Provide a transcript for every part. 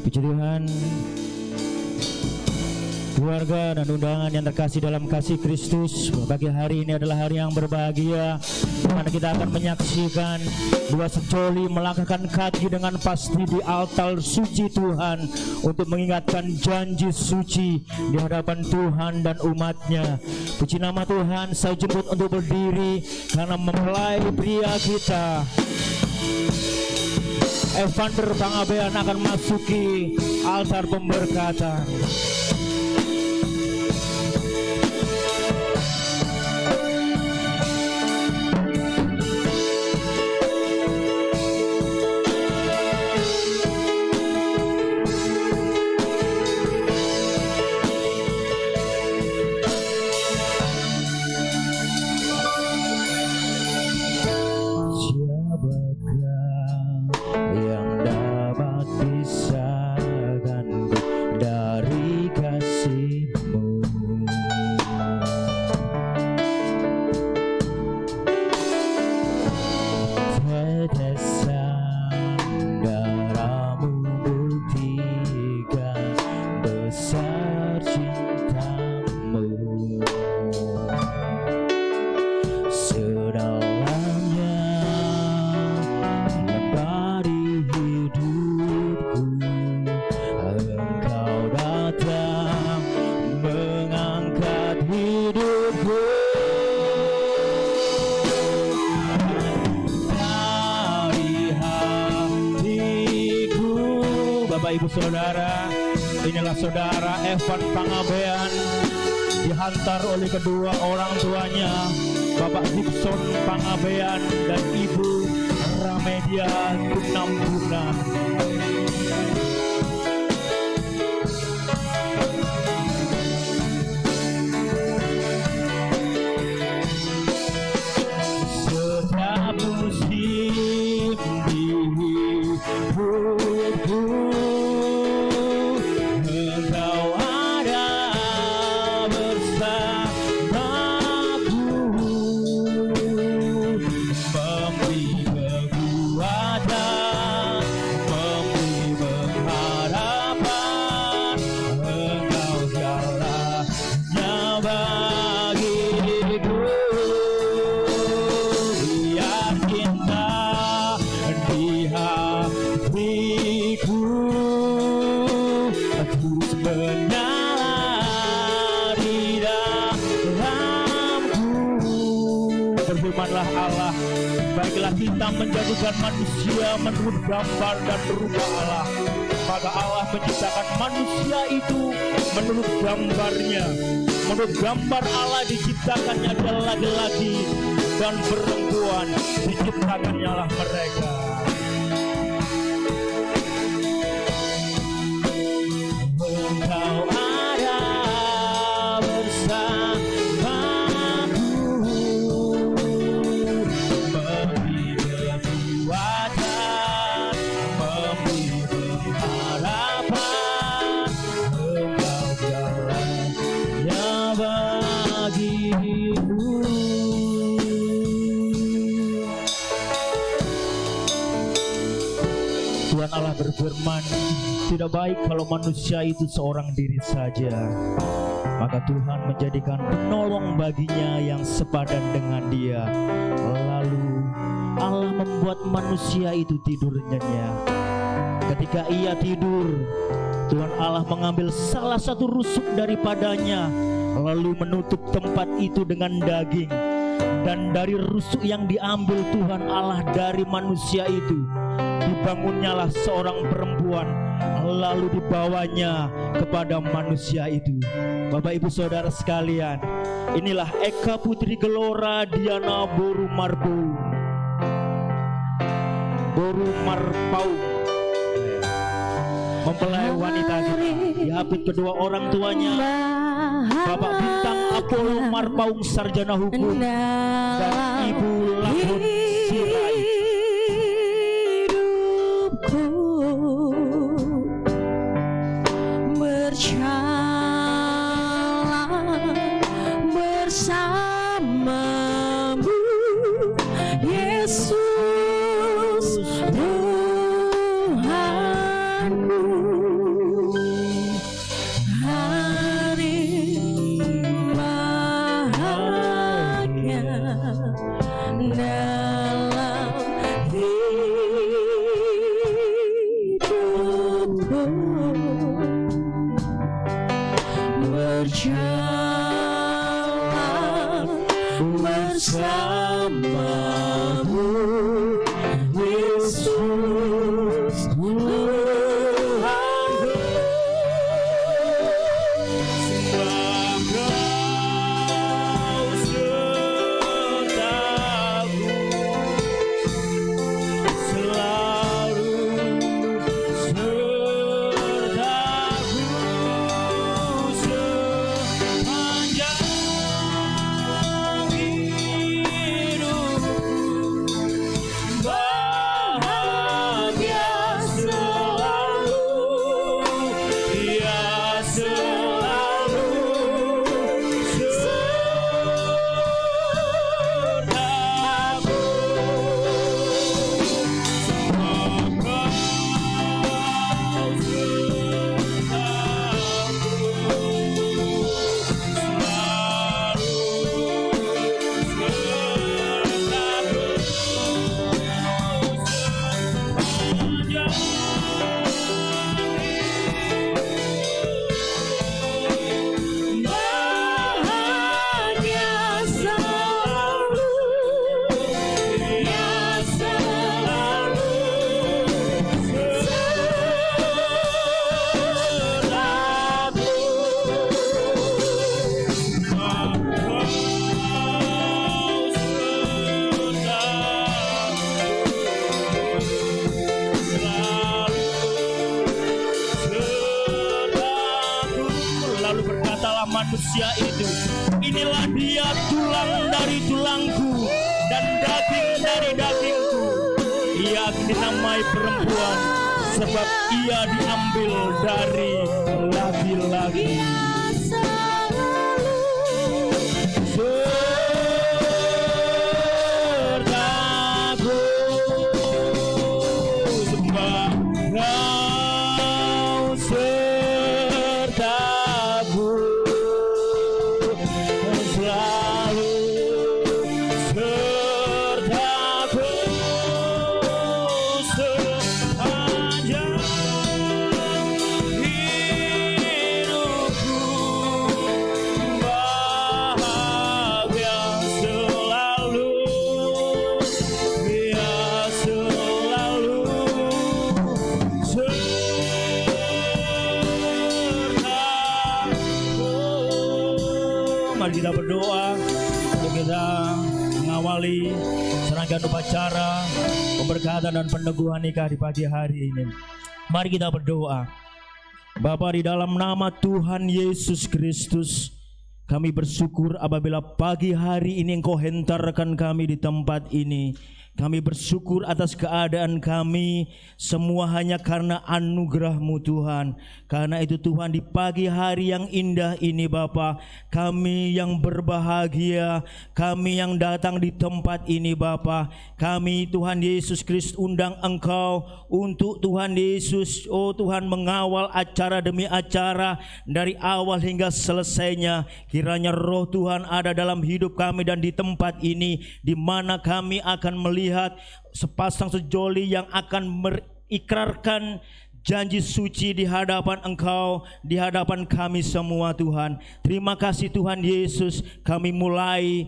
Puji Tuhan, keluarga dan undangan yang terkasih dalam kasih Kristus, pagi hari ini adalah hari yang berbahagia, di mana kita akan menyaksikan dua sejoli melangkahkan kaki dengan pasti di altar suci Tuhan untuk mengingatkan janji suci di hadapan Tuhan dan umatnya. Puji nama Tuhan, saya jemput untuk berdiri karena mempelai pria kita Evander Pangabean akan masuki altar pemberkatan. Ibu saudara, inilah saudara Evan Pangabean dihantar oleh kedua orang tuanya, Bapak Gibson Pangabean dan Ibu Ramedia Gunambuna. Setiap musim di hidupku Firmanlah Allah, baiklah kita menjadikan manusia menurut gambar dan rupa Allah. Maka Allah menciptakan manusia itu menurut gambarnya. Menurut gambar Allah diciptakannya adalah laki-laki dan perempuan, diciptakannya lah mereka. Engkau ada bersama Tuhan Allah berfirman, tidak baik kalau manusia itu seorang diri saja. Maka Tuhan menjadikan penolong baginya yang sepadan dengan dia. Lalu Allah membuat manusia itu tidur nyenyak. Ketika ia tidur, Tuhan Allah mengambil salah satu rusuk daripadanya, lalu menutup tempat itu dengan daging. Dan dari rusuk yang diambil Tuhan Allah dari manusia itu, dibangunnyalah seorang perempuan, lalu dibawanya kepada manusia itu. Bapak ibu saudara sekalian, inilah Eka Putri Gelora Diana Boru Marpaung, mempelai wanita kita, diapit kedua orang tuanya, Bapak Bintang Apollo Marpaung sarjana hukum dan Ibu Lampun Sirai. Berjalan bersamamu Yesus Tuhanku. bersamamu, Yesus Tuhanku. Sebab Kau sertaku, selalu sertaku sepanjang hidupku. Bahagia selalu, ya selalu sertaku. Sebab Kau Bahagia selalu, ya selalu Lalu berkatalah manusia itu, inilah dia, tulang dari tulangku dan daging dari dagingku. Ia akan dinamai perempuan, sebab ia diambil dari laki-laki. Sertaku, sebab Kau sertaku, selalu sertaku sepanjang hidupku. Bahagia selalu, ya selalu sertaku. Mari kita berdoa untuk kita mengawali serangkaian upacara pemberkatan dan peneguhan nikah di pagi hari ini. Mari kita berdoa. Bapa, di dalam nama Tuhan Yesus Kristus, kami bersyukur apabila pagi hari ini Engkau hentarkan kami di tempat ini. Kami bersyukur atas keadaan kami semua hanya karena anugerah-Mu Tuhan. Karena itu Tuhan, di pagi hari yang indah ini Bapa, kami yang berbahagia, kami yang datang di tempat ini Bapa, kami Tuhan Yesus Kristus undang Engkau untuk Tuhan Yesus, oh Tuhan, mengawal acara demi acara dari awal hingga selesainya. Kiranya Roh Tuhan ada dalam hidup kami dan di tempat ini, di mana kami akan melihat sepasang sejoli yang akan mengikrarkan janji suci di hadapan Engkau, di hadapan kami semua Tuhan. Terima kasih Tuhan Yesus, kami mulai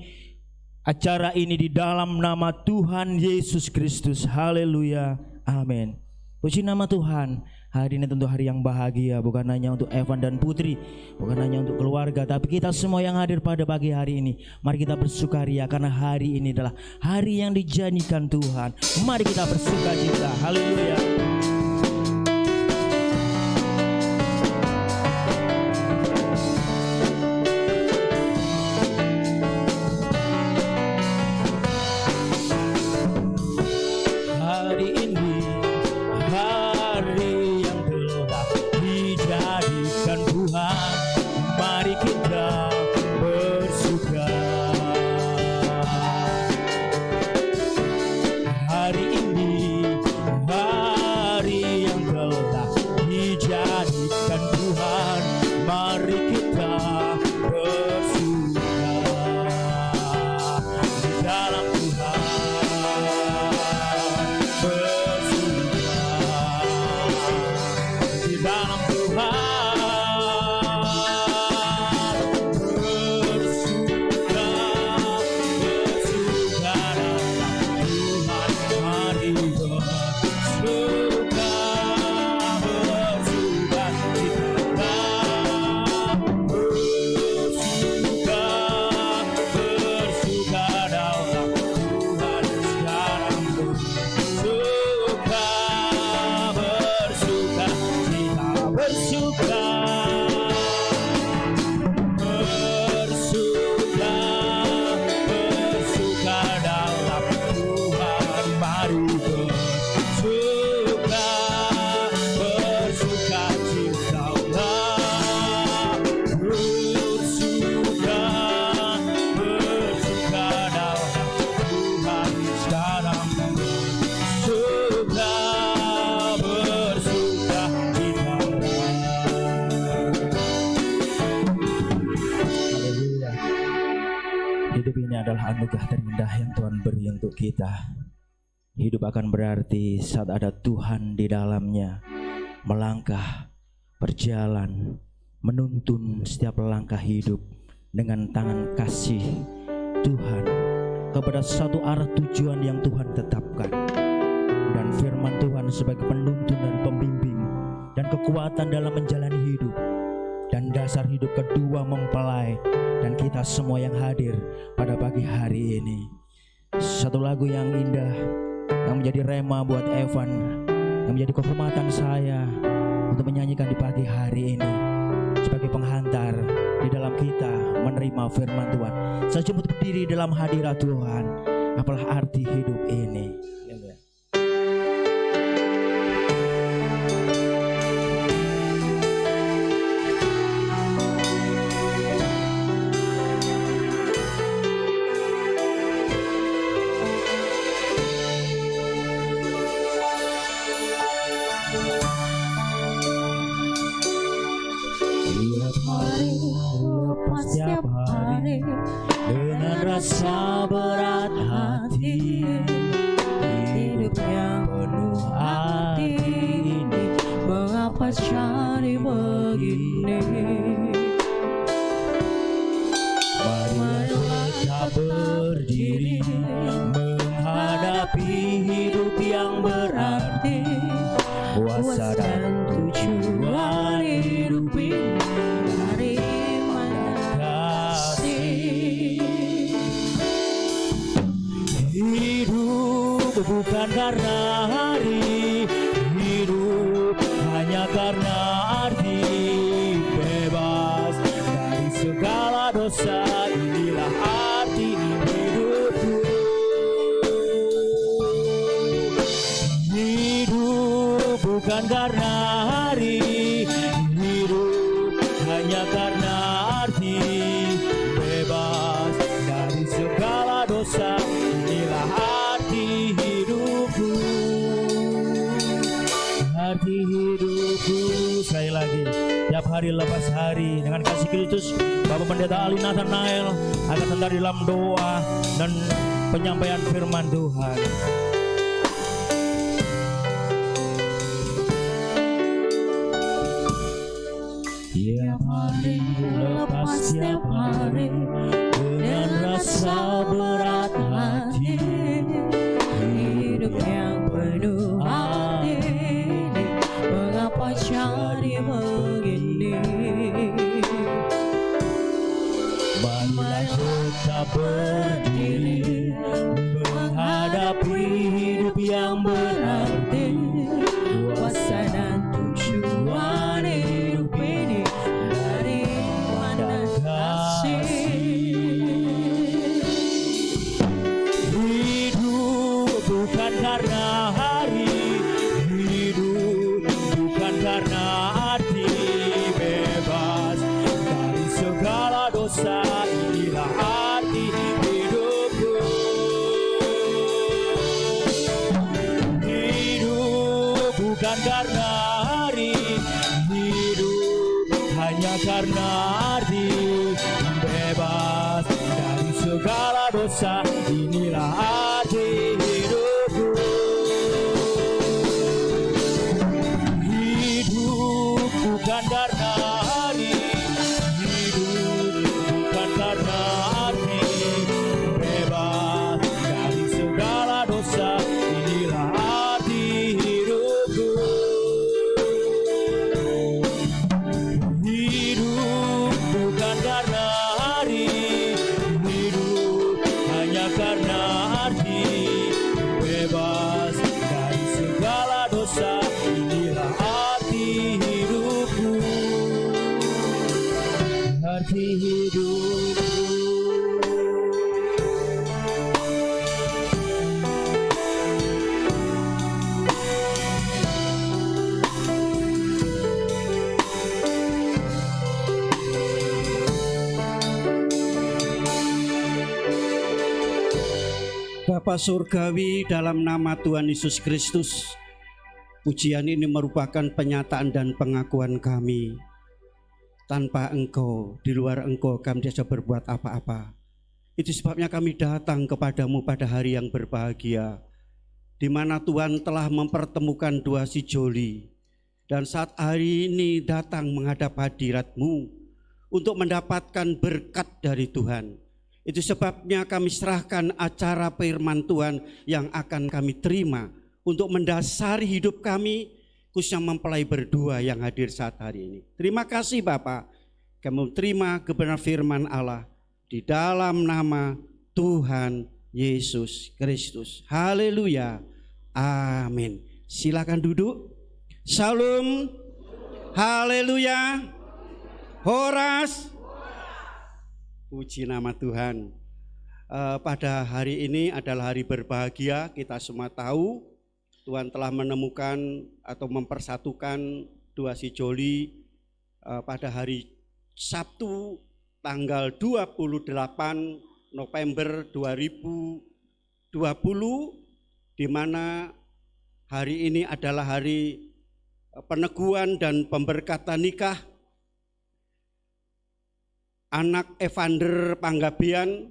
acara ini di dalam nama Tuhan Yesus Kristus. Haleluya, amin. Puji nama Tuhan. Hari ini tentu hari yang bahagia, bukan hanya untuk Evan dan Putri, bukan hanya untuk keluarga, tapi kita semua yang hadir pada pagi hari ini. Mari kita bersukaria karena hari ini adalah hari yang dijanjikan Tuhan. Mari kita bersukacita. Haleluya. Hari ini hari yang telah dijadikan Tuhan, mari kita bersuka. Hari ini adalah anugerah terindah yang Tuhan beri untuk kita. Hidup akan berarti saat ada Tuhan di dalamnya. Melangkah, berjalan, menuntun setiap langkah hidup dengan tangan kasih Tuhan kepada satu arah tujuan yang Tuhan tetapkan. Dan firman Tuhan sebagai penuntun dan pembimbing dan kekuatan dalam menjalani hidup. Dan dasar hidup kedua mempelai dan kita semua yang hadir pada pagi hari ini. Satu lagu yang indah yang menjadi rema buat Evan, yang menjadi kehormatan saya untuk menyanyikan di pagi hari ini sebagai penghantar di dalam kita menerima firman Tuhan. Saya jemput berdiri dalam hadirat Tuhan. Apalah arti hidup ini? Setiap hari dengan rasa berat hati, hidup yang penuh arti ini, mengapa jadi begini? Marilah kita berdiri menghadapi hidup yang berarti, kuasa dan tujuan hidup ini. Hidup bukan karena hari, hidup hanya karena arti, bebas dari segala dosa, inilah arti hidupku. Hidup bukan karena hari, hidup hanya karena arti, bebas dari segala dosa, inilah arti hidupku. Arti hidupku. Sekali lagi, tiap hari lepas hari dengan kasih Kristus, Bapak Pendeta Ali Nathanael akan tentar dalam doa dan penyampaian firman Tuhan. Tiap hari lepas tiap hari dengan rasa berat hati, hidup yang penuh arti ini, mengapa jadi begini? Marilah kita berdiri menghadapi hidup yang berarti, kuasa dan tujuan hidup ini dari mana kasih. Hidup bukan karena hari, hidup bukan karena arti, bebas dari segala dosa, inilah arti hidupku. Hidup bukan karena hari, hidup hanya karena arti, bebas dari segala dosa, inilah arti hidupku. Hidup bukan karena hari, hidup bukan karena arti, bebas dari segala dosa, inilah arti hidupku. Hidup bukan karena hari, hidup hanya karena arti, bebas dari segala dosa, inilah arti hidupku. Arti hidupku. Bapa Surgawi, dalam nama Tuhan Yesus Kristus, pujian ini merupakan penyataan dan pengakuan kami. Tanpa Engkau, di luar Engkau kami tidak bisa berbuat apa-apa. Itu sebabnya kami datang kepadamu pada hari yang berbahagia, di mana Tuhan telah mempertemukan dua sejoli. Dan saat hari ini datang menghadap hadirat-Mu untuk mendapatkan berkat dari Tuhan. Itu sebabnya kami serahkan acara firman Tuhan yang akan kami terima untuk mendasari hidup kami, khususnya mempelai berdua yang hadir saat hari ini. Terima kasih Bapak, kami terima kebenaran firman Allah di dalam nama Tuhan Yesus Kristus. Haleluya. Amin. Silakan duduk. Shalom. Haleluya. Horas. Puji nama Tuhan. Pada hari ini adalah hari berbahagia. Kita semua tahu Tuhan telah menemukan atau mempersatukan dua sejoli pada hari Sabtu tanggal 28 November 2020, di mana hari ini adalah hari peneguhan dan pemberkatan nikah anak Evander Panggabean,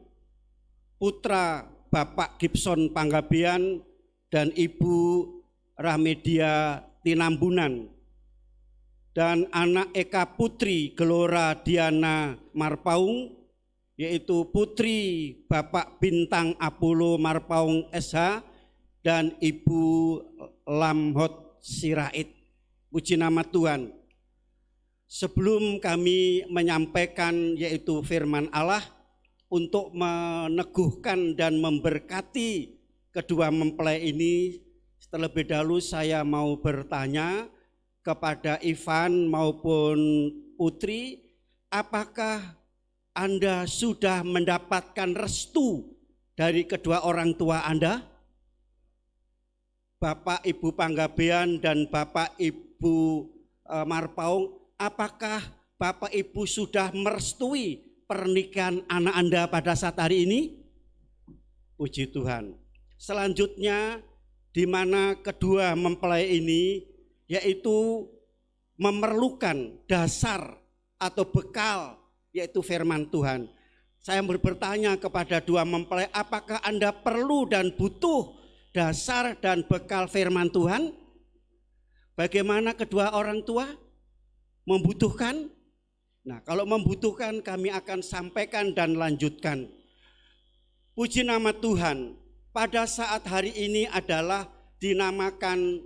putra Bapak Gibson Panggabean dan Ibu Rahmedia Tinambunan, dan anak Eka Putri Gelora Diana Marpaung, yaitu putri Bapak Bintang Apollo Marpaung SH dan Ibu Lamhot Sirait. Puji nama Tuhan. Sebelum kami menyampaikan yaitu firman Allah untuk meneguhkan dan memberkati kedua mempelai ini, terlebih dahulu saya mau bertanya kepada Ivan maupun Putri, apakah Anda sudah mendapatkan restu dari kedua orang tua Anda? Bapak Ibu Panggabean dan Bapak Ibu Marpaung, apakah Bapak Ibu sudah merestui pernikahan anak Anda pada saat hari ini? Puji Tuhan. Selanjutnya, di mana kedua mempelai ini yaitu memerlukan dasar atau bekal, yaitu firman Tuhan. Saya bertanya kepada dua mempelai, apakah Anda perlu dan butuh dasar dan bekal firman Tuhan? Bagaimana kedua orang tua membutuhkan? Nah, kalau membutuhkan kami akan sampaikan dan lanjutkan. Puji nama Tuhan, pada saat hari ini adalah dinamakan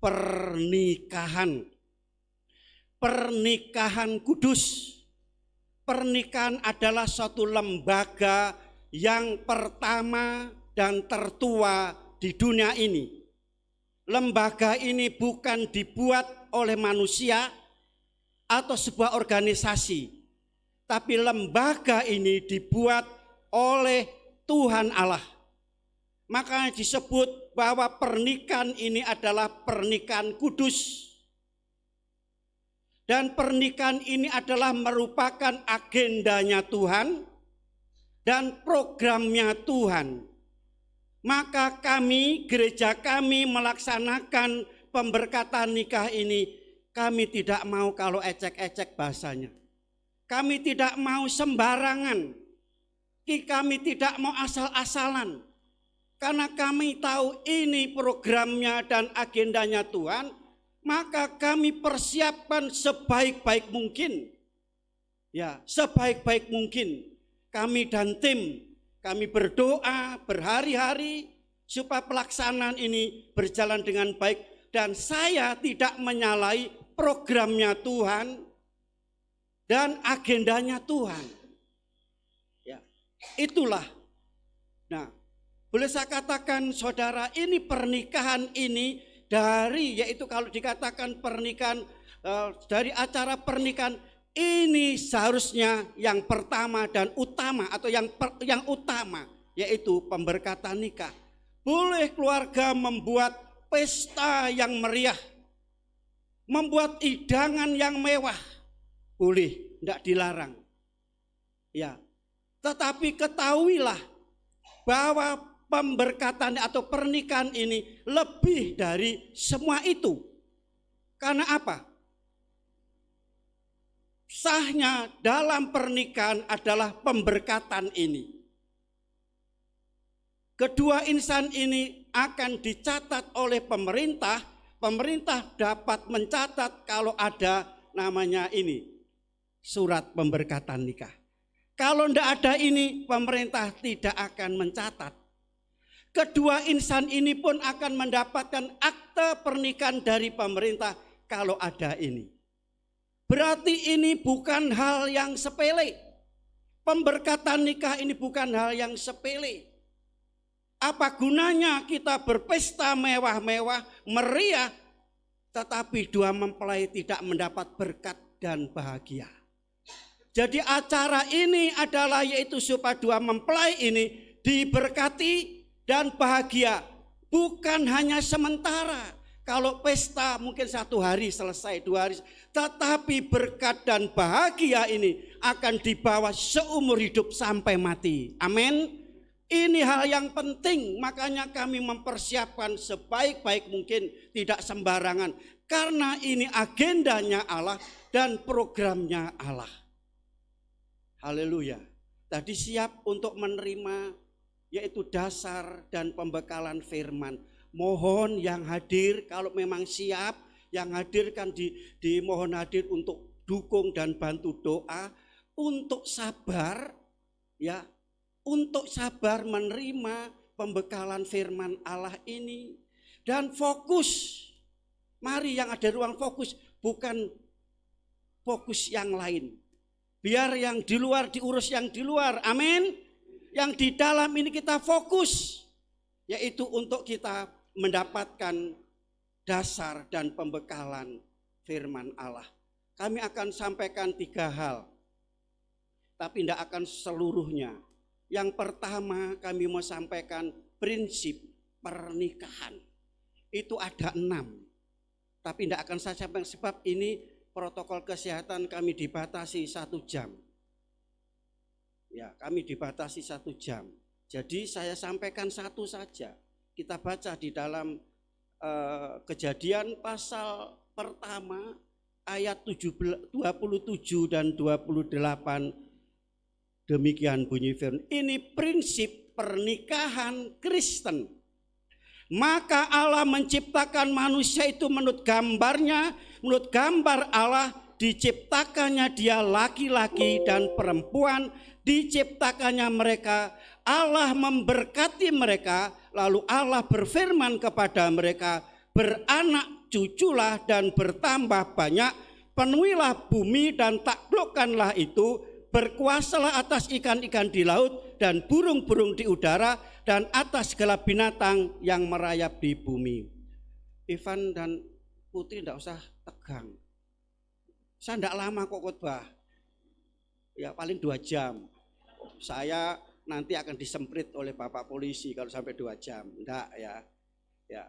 pernikahan. Pernikahan kudus. Pernikahan adalah suatu lembaga yang pertama dan tertua di dunia ini. Lembaga ini bukan dibuat oleh manusia atau sebuah organisasi, tapi lembaga ini dibuat oleh Tuhan Allah. Makanya disebut bahwa pernikahan ini adalah pernikahan kudus. Dan pernikahan ini adalah merupakan agendanya Tuhan dan programnya Tuhan. Maka kami, gereja kami melaksanakan pemberkatan nikah ini, kami tidak mau kalau ecek-ecek bahasanya. Kami tidak mau sembarangan. Kami tidak mau asal-asalan. Karena kami tahu ini programnya dan agendanya Tuhan, maka kami persiapkan sebaik-baik mungkin. Ya, sebaik-baik mungkin. Kami dan tim, kami berdoa berhari-hari supaya pelaksanaan ini berjalan dengan baik. Dan saya tidak menyalahi programnya Tuhan dan agendanya Tuhan. Ya, itulah. Nah, boleh saya katakan saudara, ini pernikahan ini dari, yaitu kalau dikatakan pernikahan, dari acara pernikahan ini seharusnya yang pertama dan utama atau yang utama yaitu pemberkatan nikah. Boleh keluarga membuat pesta yang meriah, membuat hidangan yang mewah, boleh, tidak dilarang. Ya, tetapi ketahuilah bahwa pemberkatan atau pernikahan ini lebih dari semua itu. Karena apa? Sahnya dalam pernikahan adalah pemberkatan ini. kedua insan ini akan dicatat oleh pemerintah. Pemerintah dapat mencatat kalau ada namanya ini, surat pemberkatan nikah. Kalau tidak ada ini, pemerintah tidak akan mencatat. Kedua insan ini pun akan mendapatkan akte pernikahan dari pemerintah kalau ada ini. Berarti ini bukan hal yang sepele. Pemberkatan nikah ini bukan hal yang sepele. Apa gunanya kita berpesta mewah-mewah, meriah, tetapi dua mempelai tidak mendapat berkat dan bahagia. Jadi acara ini adalah yaitu supaya dua mempelai ini diberkati dan bahagia. Bukan hanya sementara. Kalau pesta mungkin 1 hari selesai, 2 hari. Tetapi berkat dan bahagia ini akan dibawa seumur hidup sampai mati. Amin. Ini hal yang penting, makanya kami mempersiapkan sebaik-baik mungkin, tidak sembarangan. Karena ini agendanya Allah dan programnya Allah. Haleluya. Tadi siap untuk menerima yaitu dasar dan pembekalan firman. Mohon yang hadir kalau memang siap, yang hadir kan dimohon hadir untuk dukung dan bantu doa, untuk sabar ya. Untuk sabar menerima pembekalan firman Allah ini. Dan fokus, mari yang ada ruang fokus, bukan fokus yang lain. Biar yang di luar diurus yang di luar, amin. Yang di dalam ini kita fokus, yaitu untuk kita mendapatkan dasar dan pembekalan firman Allah. Kami akan sampaikan 3 hal, tapi tidak akan seluruhnya. Yang pertama kami mau sampaikan prinsip pernikahan. Itu ada 6. Tapi tidak akan saya sampaikan sebab ini protokol kesehatan kami dibatasi 1 jam. Ya, kami dibatasi 1 jam. Jadi saya sampaikan 1 saja. Kita baca di dalam Kejadian pasal pertama ayat 27 dan 28. Demikian bunyi firman. Ini prinsip pernikahan Kristen. Maka Allah menciptakan manusia itu menurut gambarnya, menurut gambar Allah diciptakannya dia laki-laki dan perempuan, diciptakannya mereka. Allah memberkati mereka, lalu Allah berfirman kepada mereka, beranak cuculah dan bertambah banyak, penuhilah bumi dan taklukkanlah itu. Berkuasalah atas ikan-ikan di laut dan burung-burung di udara dan atas segala binatang yang merayap di bumi. Ivan dan Putri tidak usah tegang. Saya tidak lama kok khotbah. Ya paling 2 jam. Saya nanti akan disemprit oleh Bapak polisi kalau sampai 2 jam. Enggak ya. Ya.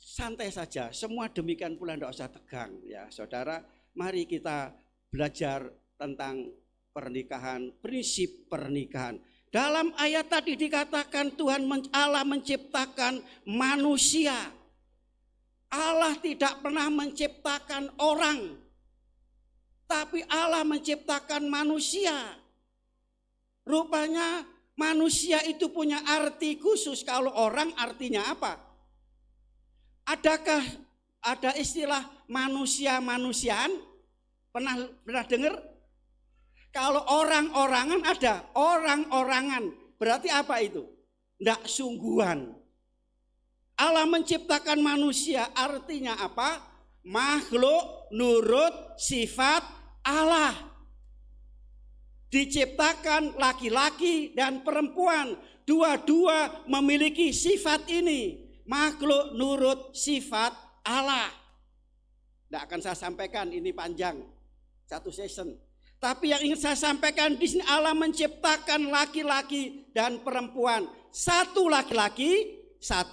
Santai saja. Semua demikian pula tidak usah tegang ya. Saudara, mari kita belajar tentang pernikahan, prinsip pernikahan. Dalam ayat tadi dikatakan Tuhan Allah menciptakan manusia. Allah tidak pernah menciptakan orang, tapi Allah menciptakan manusia. Rupanya manusia itu punya arti khusus. Kalau orang artinya apa? Adakah ada istilah manusia-manusiaan? Pernah dengar? Kalau orang-orangan ada, orang-orangan. Berarti apa itu? Tidak sungguhan. Allah menciptakan manusia artinya apa? Makhluk nurut sifat Allah. Diciptakan laki-laki dan perempuan. Dua-dua memiliki sifat ini. Makhluk nurut sifat Allah. Tidak akan saya sampaikan, ini panjang. 1 session. Tapi yang ingin saya sampaikan di sini Allah menciptakan laki-laki dan perempuan. 1 laki-laki, 1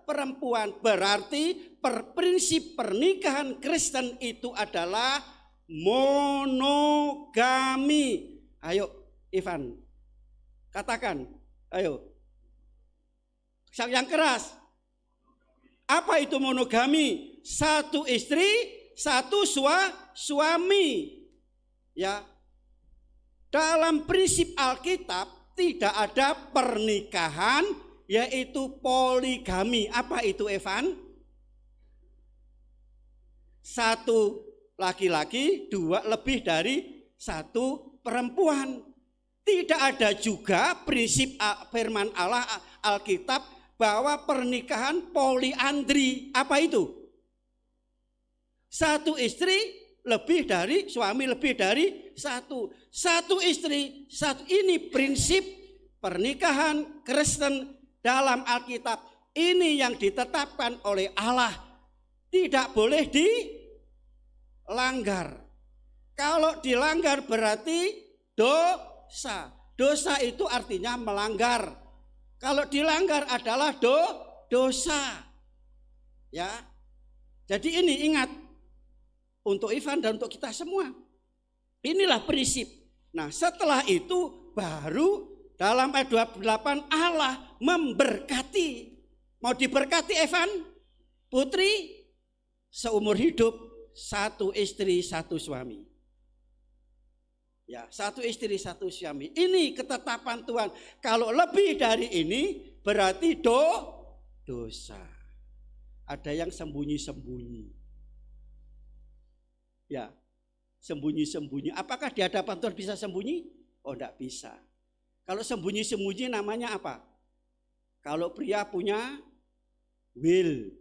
perempuan. Berarti prinsip pernikahan Kristen itu adalah monogami. Ayo Ivan, katakan, ayo. Yang keras. Apa itu monogami? 1 istri, 1 suami. Ya, dalam prinsip Alkitab tidak ada pernikahan, yaitu poligami. Apa itu, Evan? Satu laki-laki, dua lebih dari satu perempuan. Tidak ada juga prinsip firman Allah Alkitab bahwa pernikahan poliandri. Apa itu? Satu istri lebih dari suami, lebih dari satu. Satu istri, satu. Ini prinsip pernikahan Kristen dalam Alkitab. Ini yang ditetapkan oleh Allah. Tidak boleh dilanggar. Kalau dilanggar berarti dosa. Dosa itu artinya melanggar. Kalau dilanggar adalah dosa. Ya. Jadi ini ingat untuk Ivan dan untuk kita semua. Inilah prinsip. Nah, setelah itu baru dalam ayat 28 Allah memberkati. Mau diberkati Evan? Putri? Seumur hidup satu istri satu suami. Ya, satu istri satu suami. Ini ketetapan Tuhan. Kalau lebih dari ini berarti dosa. Ada yang sembunyi-sembunyi. Ya, sembunyi-sembunyi. Apakah di hadapan Tuhan bisa sembunyi? Oh, enggak bisa. Kalau sembunyi-sembunyi namanya apa? Kalau pria punya will.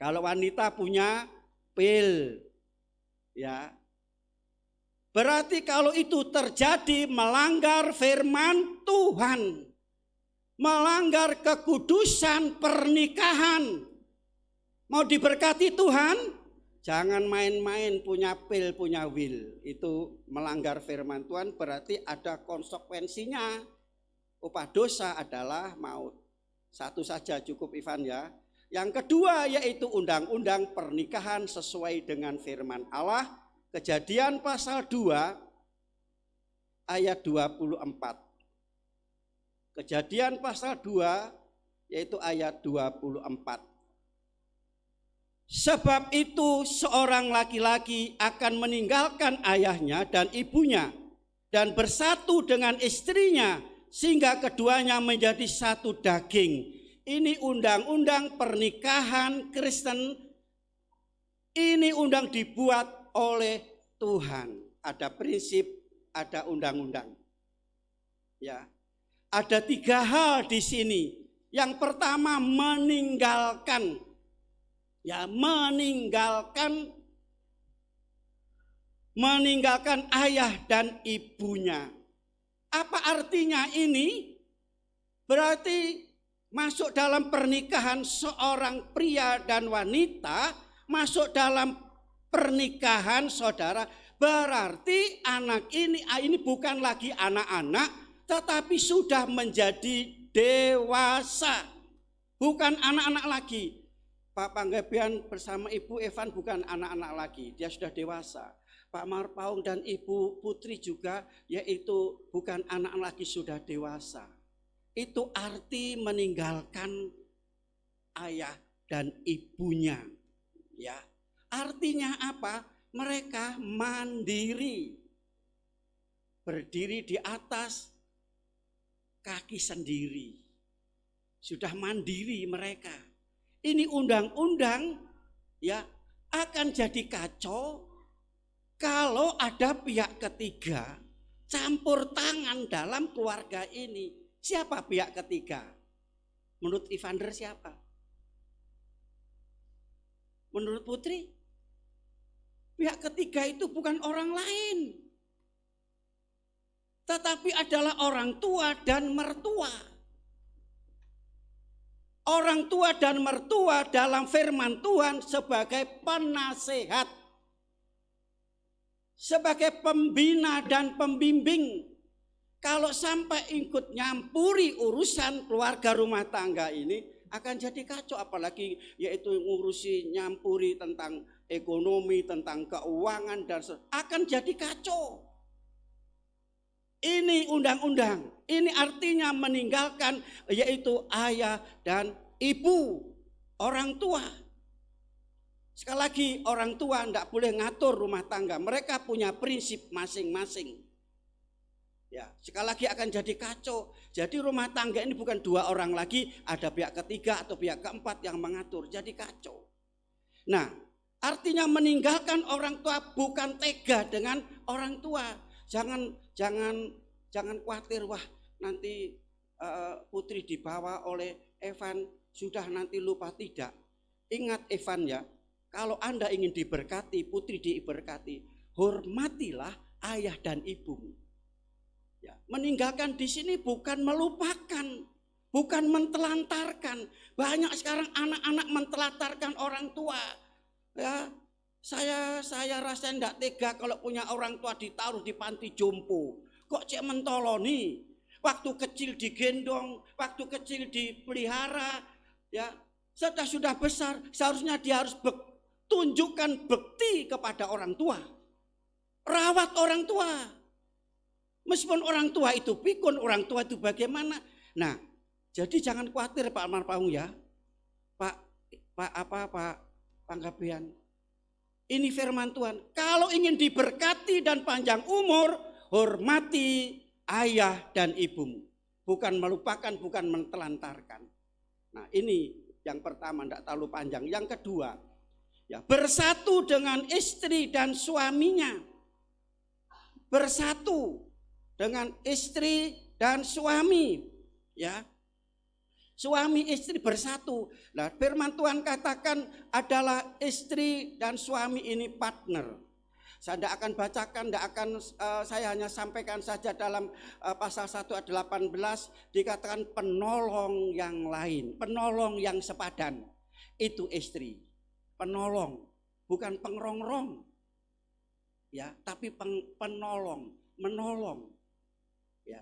Kalau wanita punya pil, ya. Berarti kalau itu terjadi melanggar firman Tuhan, melanggar kekudusan pernikahan. Mau diberkati Tuhan, jangan main-main punya pil, punya will. Itu melanggar firman Tuhan, berarti ada konsekuensinya. Upah dosa adalah maut. Satu saja cukup Ivan ya. Yang kedua yaitu undang-undang pernikahan sesuai dengan firman Allah. Kejadian pasal 2 ayat 24. Kejadian pasal 2 yaitu ayat 24. Sebab itu seorang laki-laki akan meninggalkan ayahnya dan ibunya dan bersatu dengan istrinya sehingga keduanya menjadi satu daging. Ini undang-undang pernikahan Kristen. Ini undang dibuat oleh Tuhan. Ada prinsip, ada undang-undang. Ya. Ada 3 hal di sini. Yang pertama meninggalkan. Ya, meninggalkan ayah dan ibunya. Apa artinya ini? Berarti masuk dalam pernikahan seorang pria dan wanita, masuk dalam pernikahan saudara, berarti anak ini bukan lagi anak-anak, tetapi sudah menjadi dewasa. Bukan anak-anak lagi. Pak Panggabean bersama Ibu Evan bukan anak-anak lagi, dia sudah dewasa. Pak Marpaung dan Ibu Putri juga, yaitu bukan anak lagi, sudah dewasa. Itu arti meninggalkan ayah dan ibunya. Ya, artinya apa? Mereka mandiri, berdiri di atas kaki sendiri. Sudah mandiri mereka. Ini undang-undang ya akan jadi kacau kalau ada pihak ketiga campur tangan dalam keluarga ini. Siapa pihak ketiga? Menurut Evander siapa? Menurut Putri? Pihak ketiga itu bukan orang lain, tetapi adalah orang tua dan mertua. Orang tua dan mertua dalam firman Tuhan sebagai penasehat, sebagai pembina dan pembimbing. Kalau sampai ikut nyampuri urusan keluarga rumah tangga ini akan jadi kacau, apalagi yaitu ngurusi nyampuri tentang ekonomi, tentang keuangan dan akan jadi kacau. Ini undang-undang, ini artinya meninggalkan yaitu ayah dan ibu, orang tua. Sekali lagi orang tua tidak boleh ngatur rumah tangga, mereka punya prinsip masing-masing. Ya, sekali lagi akan jadi kacau. Jadi rumah tangga ini bukan 2 orang lagi, ada pihak ketiga atau pihak keempat yang mengatur, jadi kacau. Nah, artinya meninggalkan orang tua bukan tega dengan orang tua. Jangan khawatir, wah nanti Putri dibawa oleh Evan, sudah nanti lupa. Tidak. Ingat Evan ya, kalau Anda ingin diberkati, Putri diberkati, hormatilah ayah dan ibumu. Ya, meninggalkan di sini bukan melupakan, bukan mentelantarkan. Banyak sekarang anak-anak mentelantarkan orang tua. Ya, saya rasa tidak tega kalau punya orang tua ditaruh di panti jompo. Kok cek mentoloni? Waktu kecil digendong, waktu kecil dipelihara, ya sudah besar, seharusnya dia harus tunjukkan bekti kepada orang tua. Rawat orang tua. Meskipun orang tua itu pikun, orang tua itu bagaimana. Nah, jadi jangan khawatir Pak Marpaung ya. Pak Panggabean. Ini firman Tuhan. Kalau ingin diberkati dan panjang umur, hormati ayah dan ibumu. Bukan melupakan, bukan mentelantarkan. Nah, ini yang pertama, tidak terlalu panjang. Yang kedua, ya bersatu dengan istri dan suaminya. Bersatu dengan istri dan suami, ya. Suami istri bersatu. Nah, firman Tuhan katakan adalah istri dan suami ini partner. Saya tidak akan bacakan, saya hanya sampaikan saja dalam pasal 1 ayat 18 dikatakan penolong yang lain, penolong yang sepadan. Itu istri, penolong, bukan pengerongrong. Ya, tapi penolong, menolong. Ya.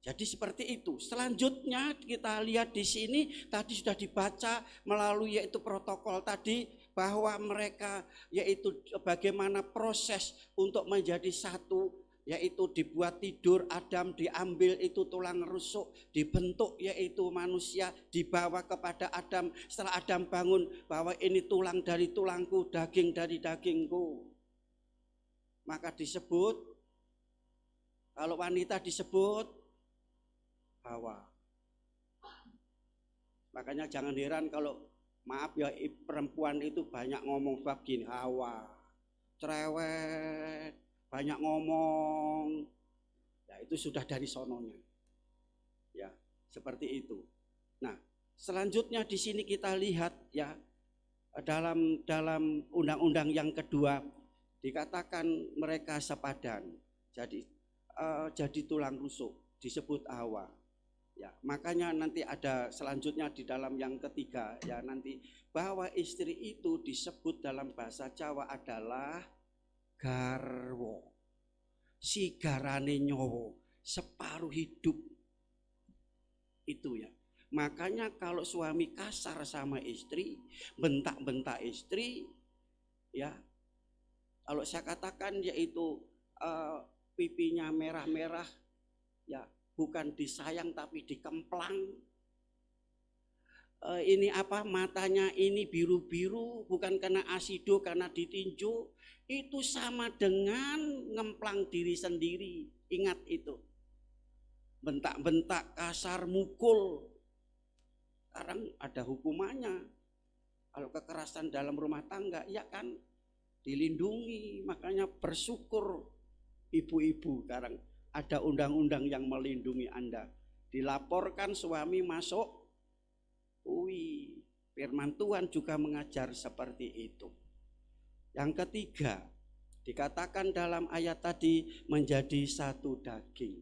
Jadi seperti itu. Selanjutnya kita lihat di sini tadi sudah dibaca melalui yaitu protokol tadi bahwa mereka yaitu bagaimana proses untuk menjadi satu, yaitu dibuat tidur Adam, diambil itu tulang rusuk, dibentuk yaitu manusia, dibawa kepada Adam. Setelah Adam bangun bahwa ini tulang dari tulangku, daging dari dagingku. Maka disebut, kalau wanita disebut Hawa. Makanya jangan heran kalau maaf ya perempuan itu banyak ngomong bab gini, Hawa, cerewet, banyak ngomong. Ya itu sudah dari sononya. Ya, seperti itu. Nah, selanjutnya di sini kita lihat ya dalam undang-undang yang kedua dikatakan mereka sepadan. Jadi tulang rusuk disebut Hawa. Ya, makanya nanti ada selanjutnya di dalam yang ketiga ya nanti bahwa istri itu disebut dalam bahasa Jawa adalah garwo. Si garane nyowo, separuh hidup. Itu ya. Makanya kalau suami kasar sama istri, bentak-bentak istri, ya. Kalau saya katakan yaitu pipinya merah-merah, ya bukan disayang tapi dikemplang. Ini apa, matanya ini biru-biru, bukan karena asido, karena ditinju. Itu sama dengan ngemplang diri sendiri. Ingat itu. Bentak-bentak, kasar, mukul. Sekarang ada hukumannya. Kalau kekerasan dalam rumah tangga, ya kan dilindungi. Makanya bersyukur ibu-ibu sekarang ada undang-undang yang melindungi Anda. Dilaporkan suami masuk, firman Tuhan juga mengajar seperti itu. Yang ketiga, dikatakan dalam ayat tadi menjadi satu daging.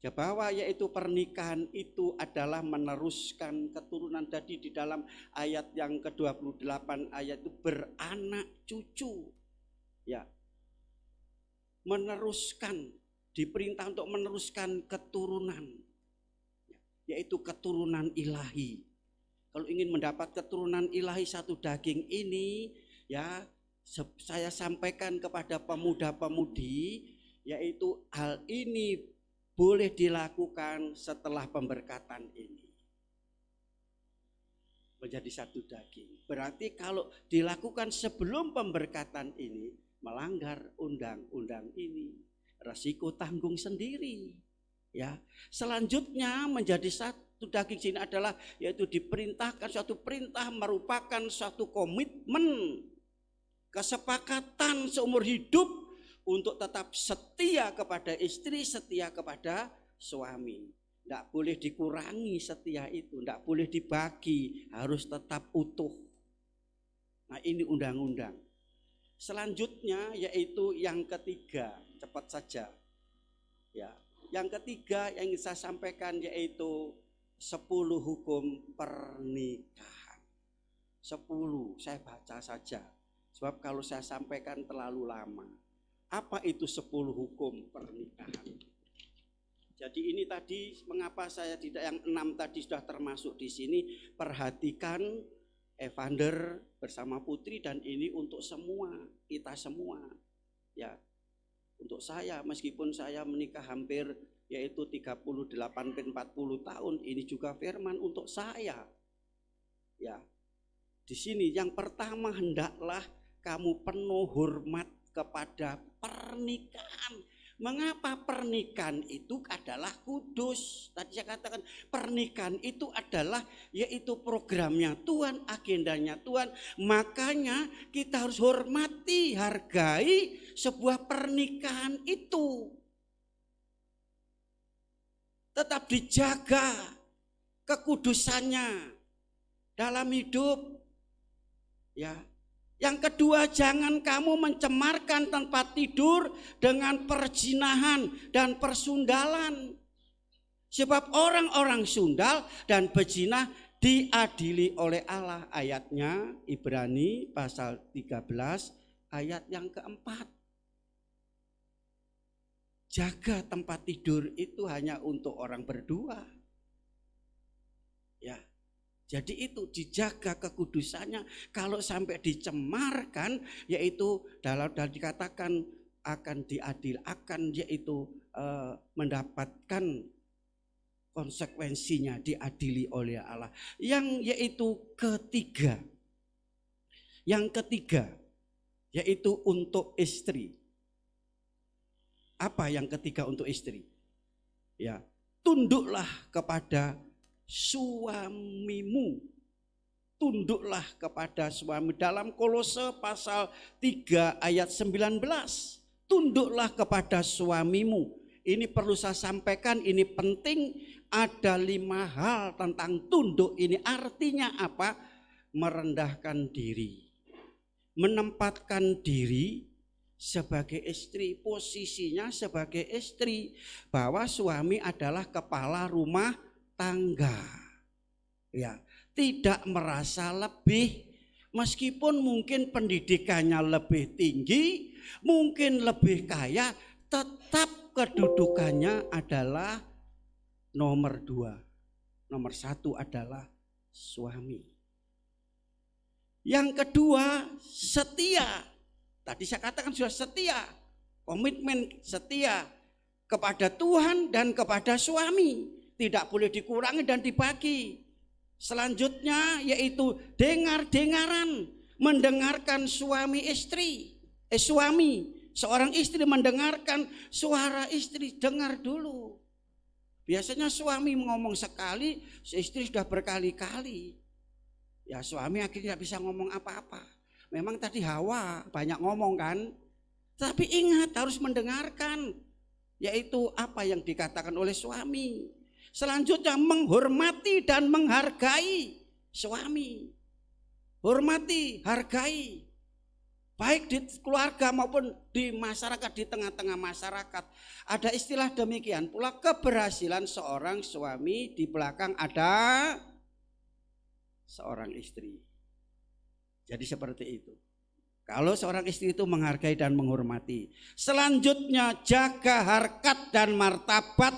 Ya bahwa yaitu pernikahan itu adalah meneruskan keturunan. Tadi di dalam ayat yang ke-28 ayat itu beranak cucu. Ya. Meneruskan, diperintah untuk meneruskan keturunan. Yaitu keturunan ilahi. Kalau ingin mendapat keturunan ilahi satu daging ini, ya saya sampaikan kepada pemuda-pemudi, yaitu hal ini boleh dilakukan setelah pemberkatan ini. Menjadi satu daging. Berarti kalau dilakukan sebelum pemberkatan ini, melanggar undang-undang ini. resiko tanggung sendiri. Ya, selanjutnya menjadi satu daging sini adalah yaitu diperintahkan, suatu perintah merupakan suatu komitmen, kesepakatan seumur hidup untuk tetap setia kepada istri, setia kepada suami. Tidak boleh dikurangi setia itu, tidak boleh dibagi, harus tetap utuh. Nah, ini undang-undang. Selanjutnya yaitu yang ketiga, cepat saja. Ya, yang ketiga yang ingin saya sampaikan yaitu 10 hukum pernikahan. 10, saya baca saja. Sebab kalau saya sampaikan terlalu lama. Apa itu 10 hukum pernikahan? Jadi ini tadi mengapa saya tidak yang 6 tadi sudah termasuk di sini. Perhatikan Evander bersama Putri dan ini untuk semua, kita semua. Ya. Untuk saya meskipun saya menikah hampir yaitu 38-40 tahun, ini juga firman untuk saya. Ya. Di sini yang pertama hendaklah kamu penuh hormat kepada pernikahan. Mengapa pernikahan itu adalah kudus? Tadi saya katakan pernikahan itu adalah yaitu programnya Tuhan, agendanya Tuhan. Makanya kita harus hormati, hargai sebuah pernikahan itu. Tetap dijaga kekudusannya dalam hidup. Ya. Yang kedua, jangan kamu mencemarkan tempat tidur dengan perzinahan dan persundalan. Sebab orang-orang sundal dan berzina diadili oleh Allah. Ayatnya Ibrani pasal 13 ayat yang keempat. Jaga tempat tidur itu hanya untuk orang berdua. Ya. Jadi itu dijaga kekudusannya. Kalau sampai dicemarkan yaitu dalam dikatakan akan diadil, akan yaitu mendapatkan konsekuensinya, diadili oleh Allah. Yang yaitu ketiga. Yang ketiga yaitu untuk istri. Apa yang ketiga untuk istri? Ya, tunduklah kepada suamimu. Tunduklah kepada suami. Dalam Kolose pasal 3 ayat 19. Tunduklah kepada suamimu. Ini perlu saya sampaikan, ini penting. Ada 5 hal tentang tunduk ini. Artinya apa? Merendahkan diri. Menempatkan diri sebagai istri. Posisinya sebagai istri. Bahwa suami adalah kepala rumah tangga. Ya, tidak merasa lebih meskipun mungkin pendidikannya lebih tinggi, mungkin lebih kaya, tetap kedudukannya adalah nomor 2. Nomor 1 adalah suami. Yang kedua, setia. Tadi saya katakan sudah setia. Komitmen setia kepada Tuhan dan kepada suami. Tidak boleh dikurangi dan dibagi. Selanjutnya yaitu dengar-dengaran, mendengarkan suami istri. Suami, seorang istri mendengarkan suara istri, dengar dulu. Biasanya suami ngomong sekali, istri sudah berkali-kali. Ya suami akhirnya tidak bisa ngomong apa-apa. Memang tadi Hawa banyak ngomong kan. Tapi ingat harus mendengarkan. Yaitu apa yang dikatakan oleh suami. Selanjutnya menghormati dan menghargai suami. Hormati, hargai. Baik di keluarga maupun di masyarakat, di tengah-tengah masyarakat. Ada istilah demikian pula keberhasilan seorang suami di belakang ada seorang istri. Jadi seperti itu. Kalau seorang istri itu menghargai dan menghormati. Selanjutnya jaga harkat dan martabat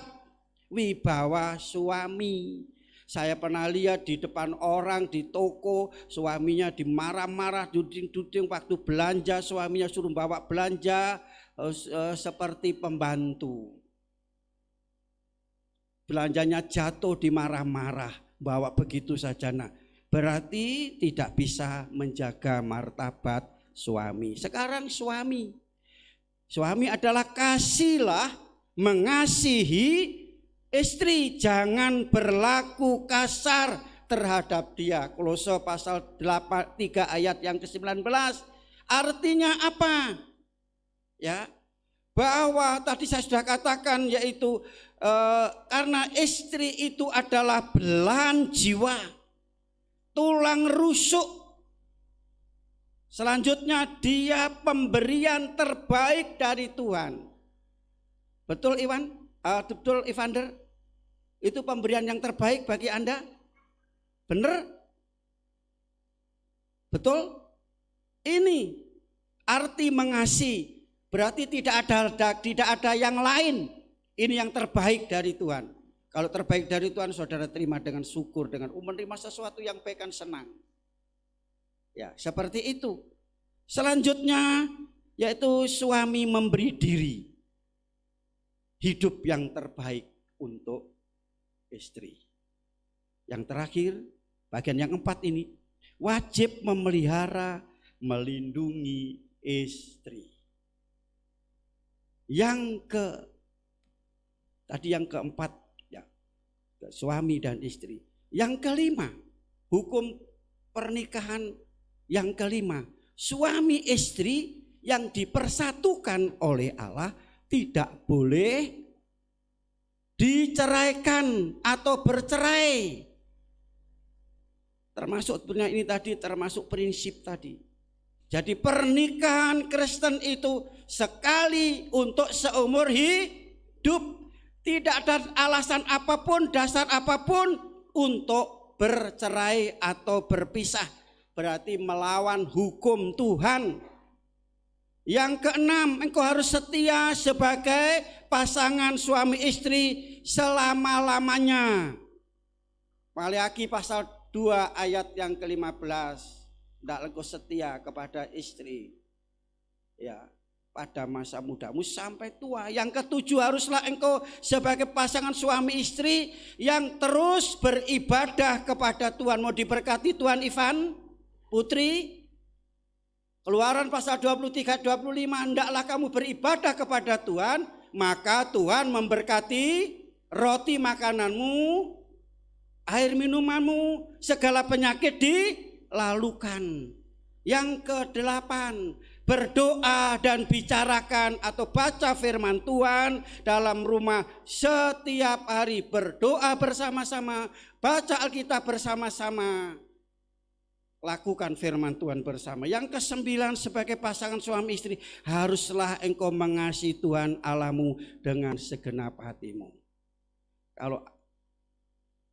wibawa suami. Saya pernah lihat di depan orang di toko, suaminya dimarah-marah, duding-duding waktu belanja, suaminya suruh bawa belanja seperti pembantu. Belanjanya jatuh dimarah-marah, bawa begitu saja. Nah, berarti tidak bisa menjaga martabat suami. Sekarang suami Suami adalah kasihlah, mengasihi istri, jangan berlaku kasar terhadap dia. Kolose pasal 3 ayat yang ke-19. Artinya apa? Ya, bahwa tadi saya sudah katakan, yaitu karena istri itu adalah belahan jiwa, tulang rusuk. Selanjutnya dia pemberian terbaik dari Tuhan. Betul Iwan? Betul Evander? Itu pemberian yang terbaik bagi Anda? Benar? Betul? Ini arti mengasihi. Berarti tidak ada yang lain. Ini yang terbaik dari Tuhan. Kalau terbaik dari Tuhan, saudara terima dengan syukur, dengan menerima sesuatu yang baik kan senang. Ya, seperti itu. Selanjutnya yaitu suami memberi diri. Hidup yang terbaik untuk istri. Yang terakhir, bagian yang keempat ini, wajib memelihara, melindungi istri. Tadi yang keempat, ya, suami dan istri. Yang kelima, hukum pernikahan yang kelima, suami istri yang dipersatukan oleh Allah tidak boleh diceraikan atau bercerai. Termasuk sebenarnya ini tadi, termasuk prinsip tadi. Jadi pernikahan Kristen itu sekali untuk seumur hidup. Tidak ada alasan apapun, dasar apapun untuk bercerai atau berpisah. Berarti melawan hukum Tuhan. Yang keenam, engkau harus setia sebagai pasangan suami istri selama-lamanya. Waliaki pasal 2 ayat yang ke-15. Tidak engkau setia kepada istri, ya, pada masa mudamu sampai tua. Yang ketujuh, haruslah engkau sebagai pasangan suami istri yang terus beribadah kepada Tuhan. Mau diberkati Tuhan Ivan, Putri? Keluaran pasal 23-25, hendaklah kamu beribadah kepada Tuhan, maka Tuhan memberkati roti makananmu, air minumanmu, segala penyakit dilalukan. Yang kedelapan, berdoa dan bicarakan atau baca firman Tuhan dalam rumah setiap hari. Berdoa bersama-sama, baca Alkitab bersama-sama, lakukan firman Tuhan bersama. Yang kesembilan, sebagai pasangan suami istri, haruslah engkau mengasihi Tuhan Allahmu dengan segenap hatimu. Kalau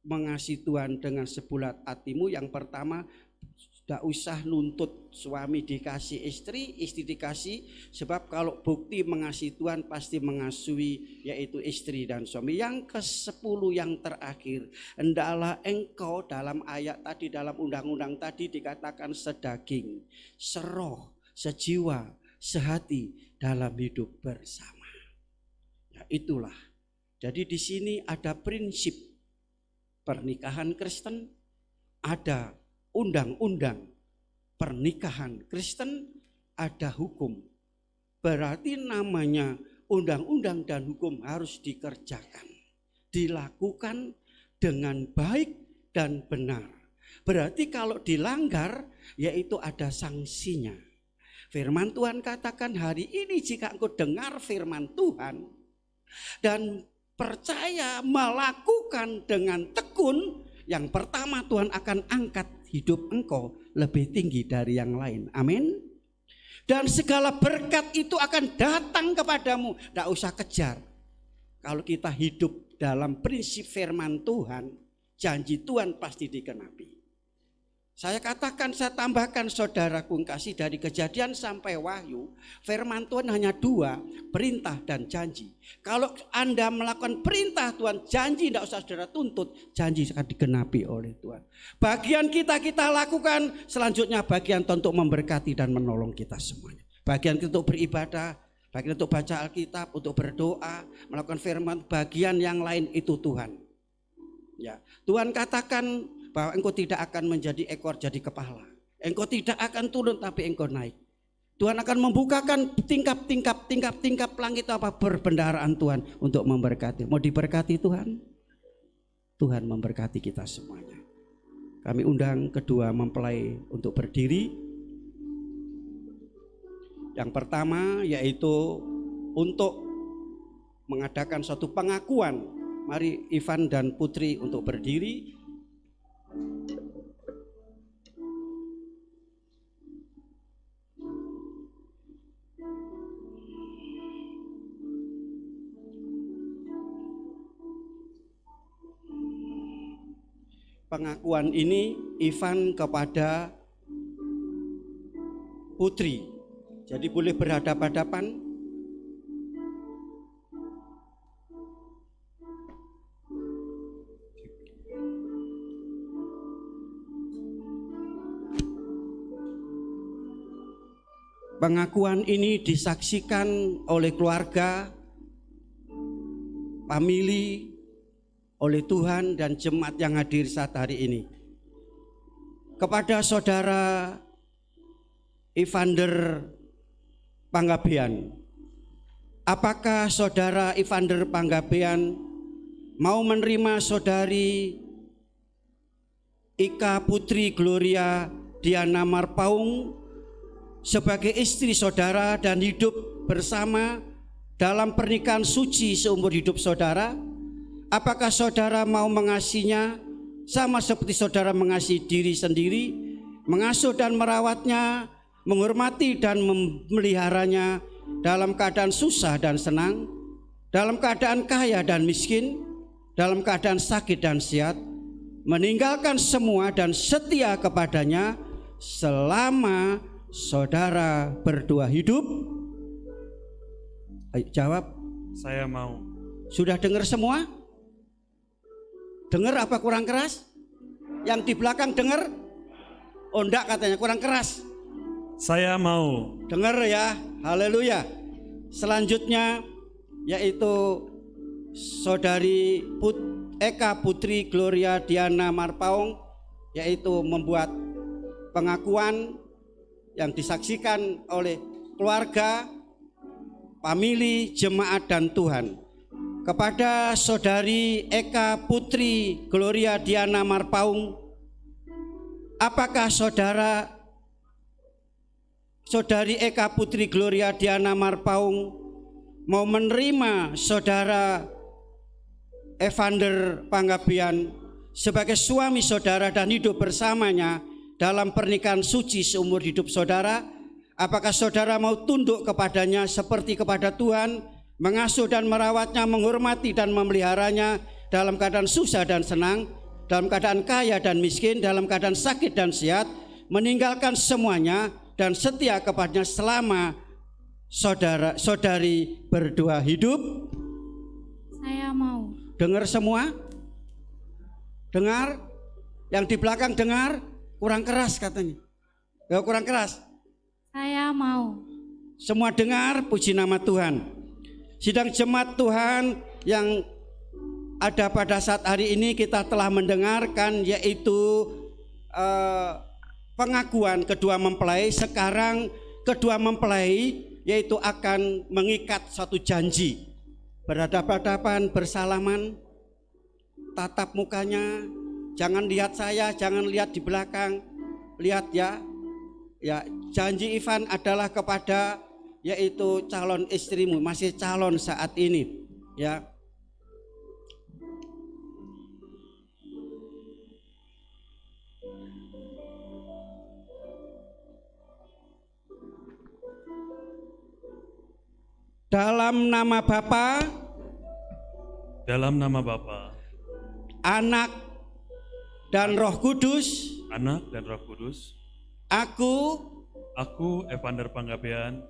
mengasihi Tuhan dengan sebulat hatimu, yang pertama, tidak usah nuntut suami dikasih istri, istri dikasih. Sebab kalau bukti mengasihi Tuhan pasti mengasihi, yaitu istri dan suami. Yang ke-10 yang terakhir, hendaklah engkau, dalam ayat tadi, dalam undang-undang tadi dikatakan sedaging, seroh, sejiwa, sehati dalam hidup bersama. Ya, itulah. Jadi di sini ada prinsip pernikahan Kristen, ada undang-undang pernikahan Kristen, ada hukum. Berarti namanya undang-undang dan hukum harus dikerjakan, dilakukan dengan baik dan benar. Berarti kalau dilanggar, yaitu ada sanksinya. Firman Tuhan katakan, hari ini jika engkau dengar firman Tuhan dan percaya melakukan dengan tekun, yang pertama Tuhan akan angkat hidup engkau lebih tinggi dari yang lain. Amin. Dan segala berkat itu akan datang kepadamu. Tidak usah kejar. Kalau kita hidup dalam prinsip firman Tuhan, janji Tuhan pasti dikenapi. Saya katakan, saya tambahkan saudaraku kasih, dari Kejadian sampai Wahyu, firman Tuhan hanya 2, perintah dan janji. Kalau Anda melakukan perintah Tuhan, janji tidak usah saudara tuntut, janji akan dikenapi oleh Tuhan. Bagian kita lakukan, selanjutnya bagian untuk memberkati dan menolong kita semuanya. Bagian kita untuk beribadah, bagian untuk baca Alkitab, untuk berdoa, melakukan firman. Bagian yang lain itu Tuhan. Ya, Tuhan katakan bahwa engkau tidak akan menjadi ekor, jadi kepala. Engkau tidak akan turun tapi engkau naik. Tuhan akan membukakan tingkap langit apa berbendaharaan Tuhan untuk memberkati. Mau diberkati Tuhan? Tuhan memberkati kita semuanya. Kami undang kedua mempelai untuk berdiri. Yang pertama yaitu untuk mengadakan suatu pengakuan. Mari Ivan dan Putri untuk berdiri. Pengakuan ini Ivan kepada Putri. Jadi boleh berhadapan-hadapan. Pengakuan ini disaksikan oleh keluarga, famili, oleh Tuhan dan jemaat yang hadir saat hari ini. Kepada saudara Evander Panggabean, apakah saudara Evander Panggabean mau menerima saudari Ika Putri Gloria Diana Marpaung sebagai istri saudara dan hidup bersama dalam pernikahan suci seumur hidup saudara? Apakah saudara mau mengasihinya sama seperti saudara mengasihi diri sendiri, mengasuh dan merawatnya, menghormati dan memeliharanya dalam keadaan susah dan senang, dalam keadaan kaya dan miskin, dalam keadaan sakit dan sehat, meninggalkan semua dan setia kepadanya selama saudara berdua hidup? Ayo jawab. Saya mau. Sudah dengar semua? Dengar apa kurang keras? Yang di belakang dengar? Oh enggak, katanya kurang keras. Saya mau. Dengar ya, haleluya. Selanjutnya yaitu saudari Eka Putri Gloria Diana Marpaung, yaitu membuat pengakuan yang disaksikan oleh keluarga, famili, jemaat dan Tuhan. Kepada saudari Eka Putri Gloria Diana Marpaung, apakah saudari Eka Putri Gloria Diana Marpaung mau menerima saudara Evander Panggabean sebagai suami saudara dan hidup bersamanya dalam pernikahan suci seumur hidup saudara? Apakah saudara mau tunduk kepadanya seperti kepada Tuhan, mengasuh dan merawatnya, menghormati dan memeliharanya dalam keadaan susah dan senang, dalam keadaan kaya dan miskin, dalam keadaan sakit dan sehat, meninggalkan semuanya dan setia kepadanya selama saudari berdua hidup? Saya mau. Dengar semua? Dengar? Yang di belakang dengar? Kurang keras katanya. Ya, kurang keras. Saya mau. Semua dengar, puji nama Tuhan. Sidang jemaat Tuhan yang ada pada saat hari ini kita telah mendengarkan yaitu pengakuan kedua mempelai. Sekarang kedua mempelai yaitu akan mengikat satu janji. Berhadapan-hadapan, bersalaman, tatap mukanya, jangan lihat saya, jangan lihat di belakang, lihat ya. Ya, janji Ivan adalah kepada yaitu calon istrimu, masih calon saat ini, ya. Dalam nama Bapa, Dalam nama Bapa, Anak dan Roh Kudus, Anak dan Roh Kudus, aku Evander Panggabean,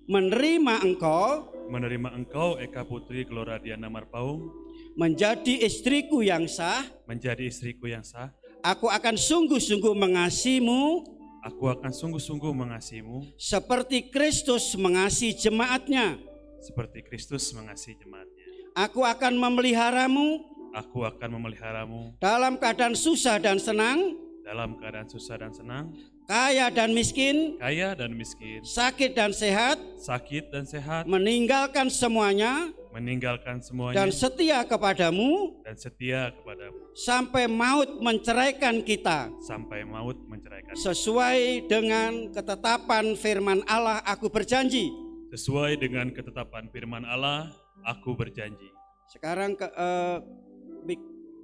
menerima engkau menerima engkau Eka Putri Gloria Diana Marpaung menjadi istriku yang sah. menjadi istriku yang sah. Aku akan sungguh-sungguh mengasihimu Aku akan sungguh-sungguh mengasihimu seperti Kristus mengasihi jemaatnya. seperti Kristus mengasihi jemaatnya. Aku akan memeliharamu Aku akan memeliharamu dalam keadaan susah dan senang, dalam keadaan susah dan senang, kaya dan miskin, kaya dan miskin, sakit dan sehat, sakit dan sehat, meninggalkan semuanya meninggalkan semuanya dan setia kepadamu dan setia kepadamu sampai maut menceraikan kita. sampai maut menceraikan. Sesuai dengan ketetapan firman Allah, aku berjanji. Sesuai dengan ketetapan firman Allah, aku berjanji. Sekarang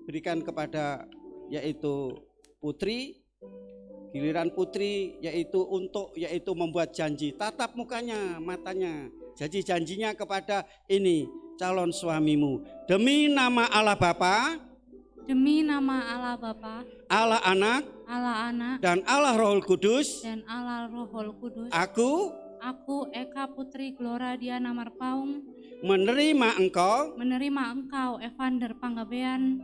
berikan kepada yaitu putri, giliran putri yaitu membuat janji. Tatap mukanya, matanya. Janjinya kepada ini calon suamimu. Demi nama Allah Bapa, Demi nama Allah Bapa, Allah Anak, Allah Anak, dan Allah Roh Kudus, dan Allah Roh Kudus, aku Eka Putri Glora Diana Marpaung, menerima engkau menerima engkau Evander Panggabean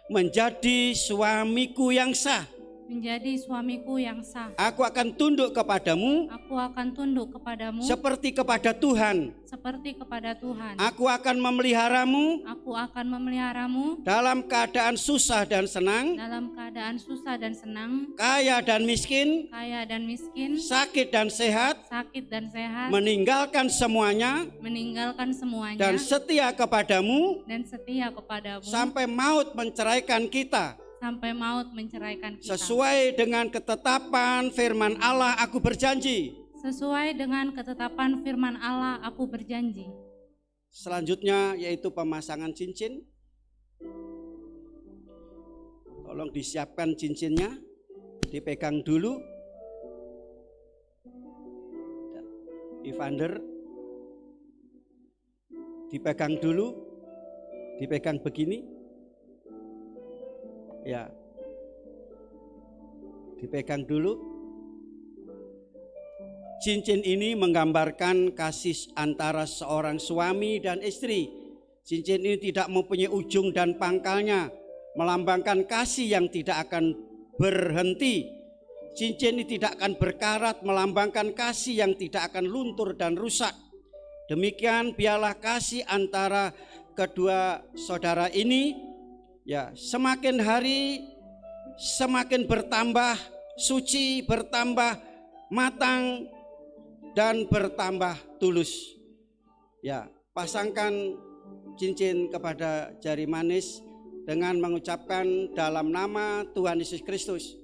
menjadi suamiku yang sah. menjadi suamiku yang sah. Aku akan tunduk kepadamu Aku akan tunduk kepadamu seperti kepada Tuhan. seperti kepada Tuhan. Aku akan memeliharamu Aku akan memeliharamu dalam keadaan susah dan senang, dalam keadaan susah dan senang, kaya dan miskin, kaya dan miskin, sakit dan sehat, sakit dan sehat, meninggalkan semuanya meninggalkan semuanya, dan setia kepadamu kepadamu sampai maut menceraikan kita. sampai maut menceraikan kita. Sesuai dengan ketetapan firman Allah, aku berjanji. Sesuai dengan ketetapan firman Allah, aku berjanji. Selanjutnya yaitu pemasangan cincin. Tolong disiapkan cincinnya, dipegang dulu. Evander, dipegang dulu, dipegang begini. Ya, dipegang dulu. Cincin ini menggambarkan kasih antara seorang suami dan istri. Cincin ini tidak mempunyai ujung dan pangkalnya, melambangkan kasih yang tidak akan berhenti. Cincin ini tidak akan berkarat, melambangkan kasih yang tidak akan luntur dan rusak. Demikian biarlah kasih antara kedua saudara ini ya semakin hari semakin bertambah suci, bertambah matang dan bertambah tulus. Ya, pasangkan cincin kepada jari manis dengan mengucapkan dalam nama Tuhan Yesus Kristus.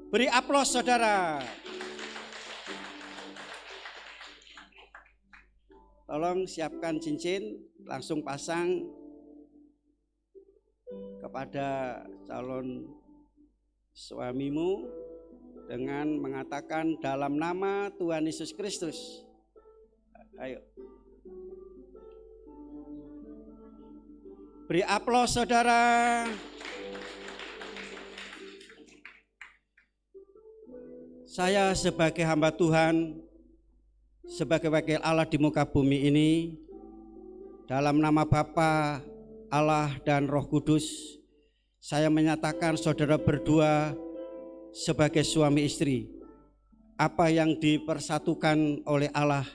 Beri aplaus saudara. Tolong siapkan cincin, langsung pasang kepada calon suamimu dengan mengatakan dalam nama Tuhan Yesus Kristus. Ayo. Beri aplaus saudara. Saya sebagai hamba Tuhan, sebagai wakil Allah di muka bumi ini, dalam nama Bapa, Allah dan Roh Kudus, saya menyatakan saudara berdua sebagai suami istri. Apa yang dipersatukan oleh Allah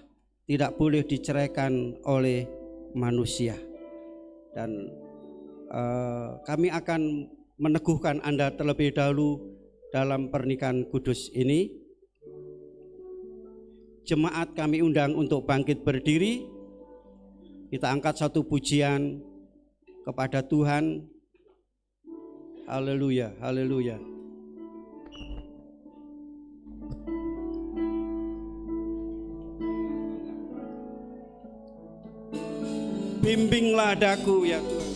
tidak boleh diceraikan oleh manusia. Dan kami akan meneguhkan Anda terlebih dahulu dalam pernikahan kudus ini. Jemaat kami undang untuk bangkit berdiri. Kita angkat satu pujian kepada Tuhan. Haleluya, haleluya. Bimbinglah daku ya Tuhan.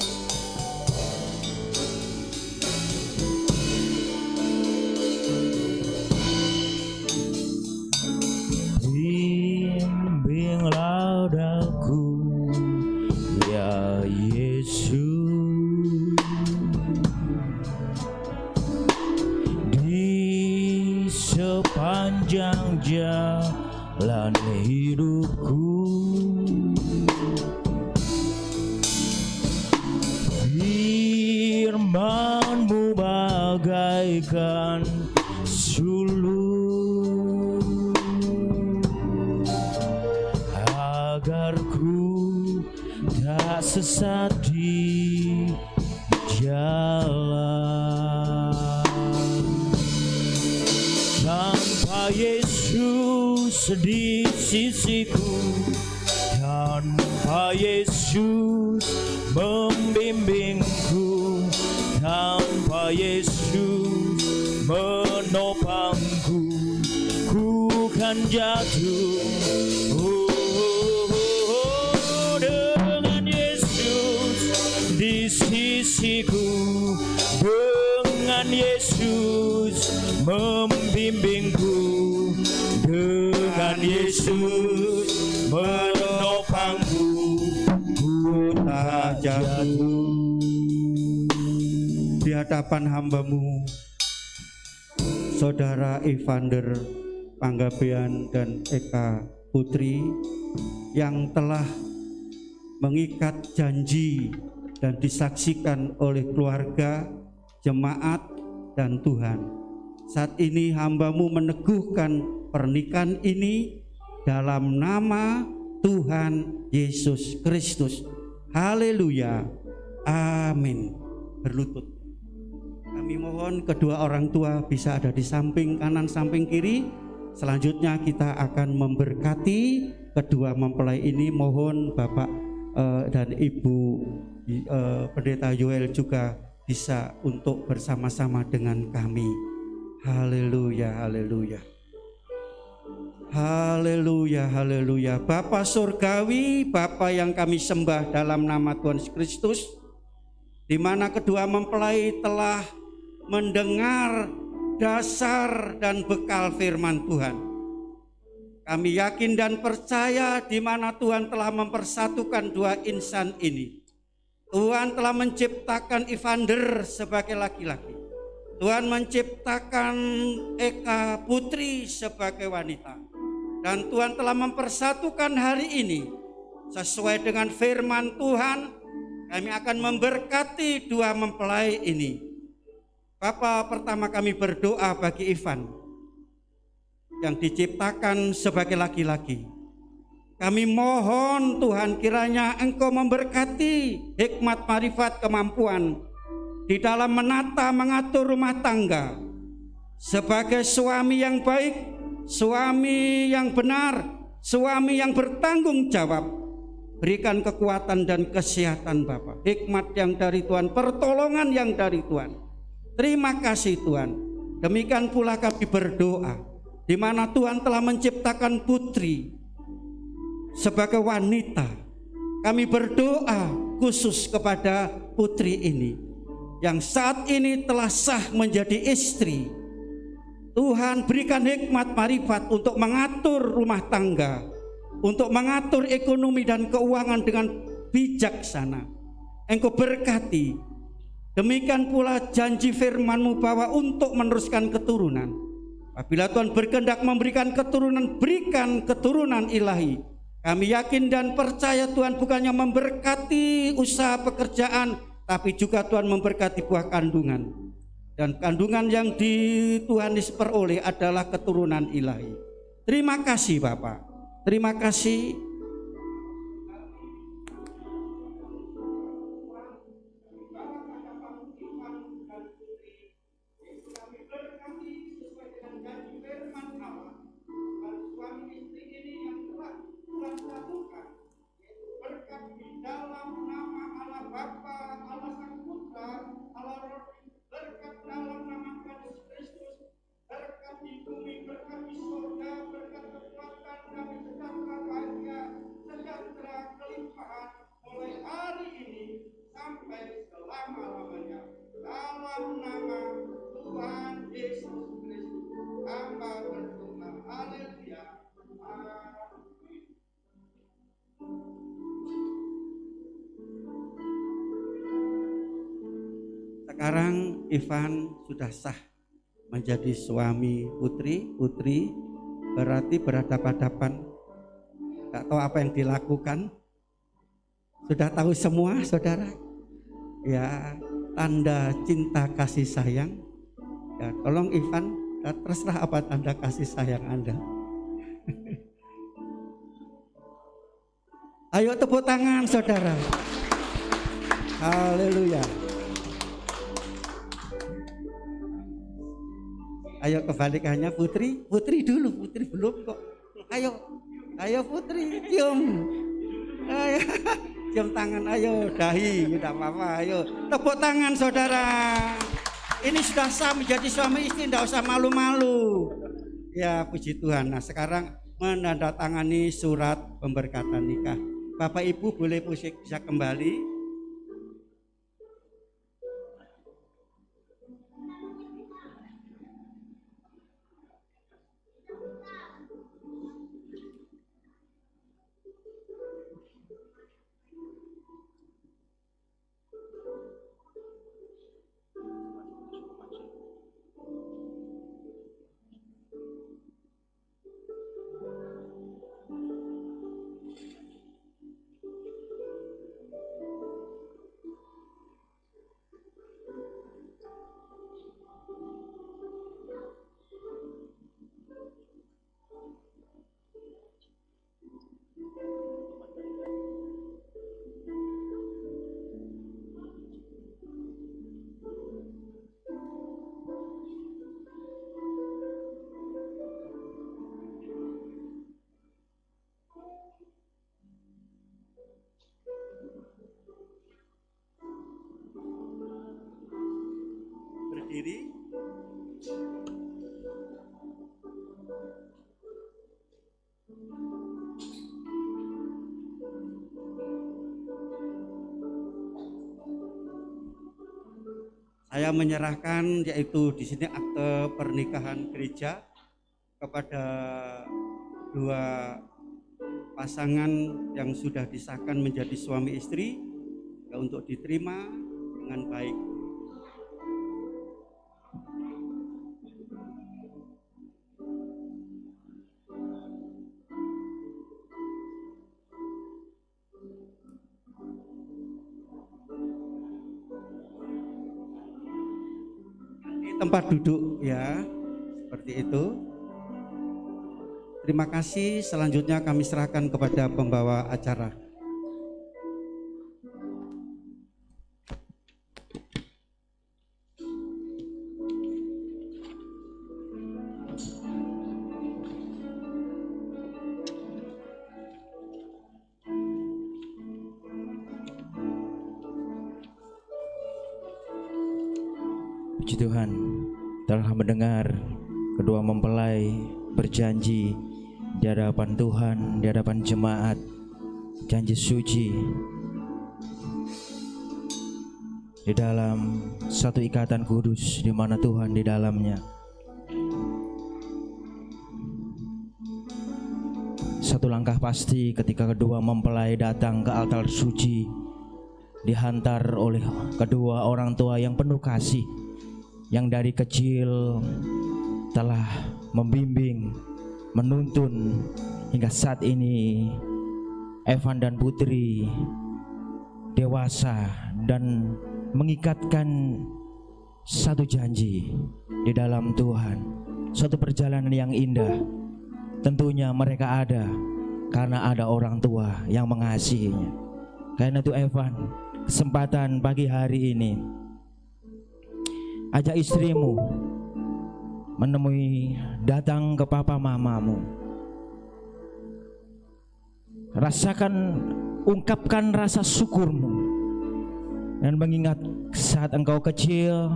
Bimbinglah daku ya Yesus, di sepanjang jalan hidupku. Firman-Mu bagaikan sulur, agar ku tak sesat di jalan. Yesus di sisiku, tanpa Yesus membimbingku, tanpa Yesus menopangku, ku kan jatuh. Dengan Yesus di sisiku, dengan Yesus membimbingku, dengan Yesus menopangku, ku tak jatuh. Di hadapan hamba-Mu, Saudara Evander Panggabean dan Eka Putri yang telah mengikat janji dan disaksikan oleh keluarga, jemaat, dan Tuhan. Saat ini hamba-Mu meneguhkan pernikahan ini dalam nama Tuhan Yesus Kristus. Haleluya. Amin. Berlutut. Kami mohon kedua orang tua bisa ada di samping kanan, samping kiri. Selanjutnya kita akan memberkati kedua mempelai ini. Mohon Bapak dan Ibu Pendeta Yoel juga bisa untuk bersama-sama dengan kami. Haleluya, haleluya. Haleluya, haleluya. Bapa surgawi, Bapa yang kami sembah dalam nama Tuhan Yesus Kristus, di mana kedua mempelai telah mendengar dasar dan bekal firman Tuhan. Kami yakin dan percaya di mana Tuhan telah mempersatukan dua insan ini. Tuhan telah menciptakan Evander sebagai laki-laki. Tuhan menciptakan Eka Putri sebagai wanita. Dan Tuhan telah mempersatukan hari ini sesuai dengan firman Tuhan. Kami akan memberkati dua mempelai ini. Bapa, pertama kami berdoa bagi Ivan yang diciptakan sebagai laki-laki. Kami mohon Tuhan kiranya Engkau memberkati hikmat, marifat, kemampuan di dalam menata, mengatur rumah tangga sebagai suami yang baik, suami yang benar, suami yang bertanggung jawab. Berikan kekuatan dan kesehatan Bapa, hikmat yang dari Tuhan, pertolongan yang dari Tuhan. Terima kasih Tuhan. Demikian pula kami berdoa di mana Tuhan telah menciptakan putri sebagai wanita. Kami berdoa khusus kepada putri ini yang saat ini telah sah menjadi istri. Tuhan berikan hikmat marifat untuk mengatur rumah tangga, untuk mengatur ekonomi dan keuangan dengan bijaksana. Engkau berkati. Demikian pula janji firman-Mu bahwa untuk meneruskan keturunan. Apabila Tuhan berkehendak memberikan keturunan, berikan keturunan ilahi. Kami yakin dan percaya Tuhan bukannya memberkati usaha pekerjaan, tapi juga Tuhan memberkati buah kandungan. Dan kandungan yang di Tuhan diperoleh adalah keturunan ilahi. Terima kasih Bapak. Terima kasih. Sekarang Ivan sudah sah menjadi suami putri. Putri berarti berhadapan-hadapan, tak tahu apa yang dilakukan. Sudah tahu semua saudara. Ya, tanda cinta kasih sayang. Ya, tolong Ivan, terserah apa tanda kasih sayang Anda. Ayo tepuk tangan saudara. Haleluya. Ayo kebalikannya Putri, Putri dulu, Putri belum kok. Ayo Putri, cium. Ayo, cium tangan, ayo dahi, tidak apa-apa, ayo. Tepuk tangan saudara. Ini sudah sah menjadi suami istri, tidak usah malu-malu. Ya puji Tuhan. Nah sekarang menandatangani surat pemberkatan nikah. Bapak Ibu boleh bisa kembali. Berdiri. Saya menyerahkan yaitu di sini akte pernikahan gereja kepada dua pasangan yang sudah disahkan menjadi suami istri ya, untuk diterima dengan baik. Tempat duduk ya, seperti itu. Terima kasih. Selanjutnya kami serahkan kepada pembawa acara. Puji Tuhan, telah mendengar kedua mempelai berjanji di hadapan Tuhan, di hadapan jemaat, janji suci di dalam satu ikatan kudus di mana Tuhan di dalamnya. Satu langkah pasti ketika kedua mempelai datang ke altar suci, dihantar oleh kedua orang tua yang penuh kasih, yang dari kecil telah membimbing, menuntun hingga saat ini Evan dan Putri dewasa dan mengikatkan satu janji di dalam Tuhan, suatu perjalanan yang indah. Tentunya mereka ada karena ada orang tua yang mengasihinya. Karena itu Evan, kesempatan pagi hari ini ajak istrimu menemui, datang ke papa mamamu. Rasakan, ungkapkan rasa syukurmu dan mengingat saat engkau kecil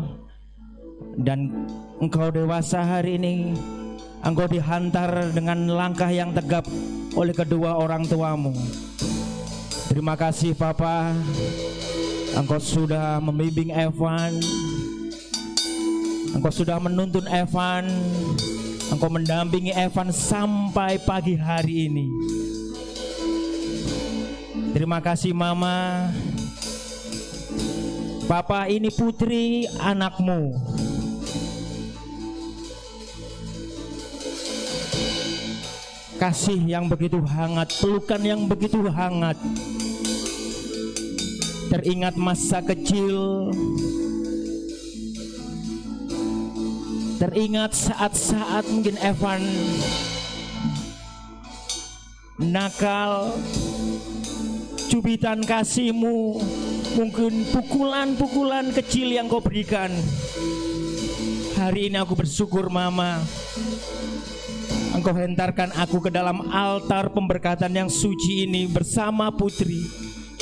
dan engkau dewasa hari ini, engkau dihantar dengan langkah yang tegap oleh kedua orang tuamu. Terima kasih Papa, engkau sudah membimbing Evan, engkau sudah menuntun Evan, engkau mendampingi Evan sampai pagi hari ini. Terima kasih Mama. Papa, ini Putri anakmu. Kasih yang begitu hangat, pelukan yang begitu hangat. Teringat masa kecil, teringat saat-saat mungkin Evan nakal, cubitan kasihmu, mungkin pukulan-pukulan kecil yang kau berikan. Hari ini aku bersyukur Mama, Engkau hentarkan aku ke dalam altar pemberkatan yang suci ini bersama Putri.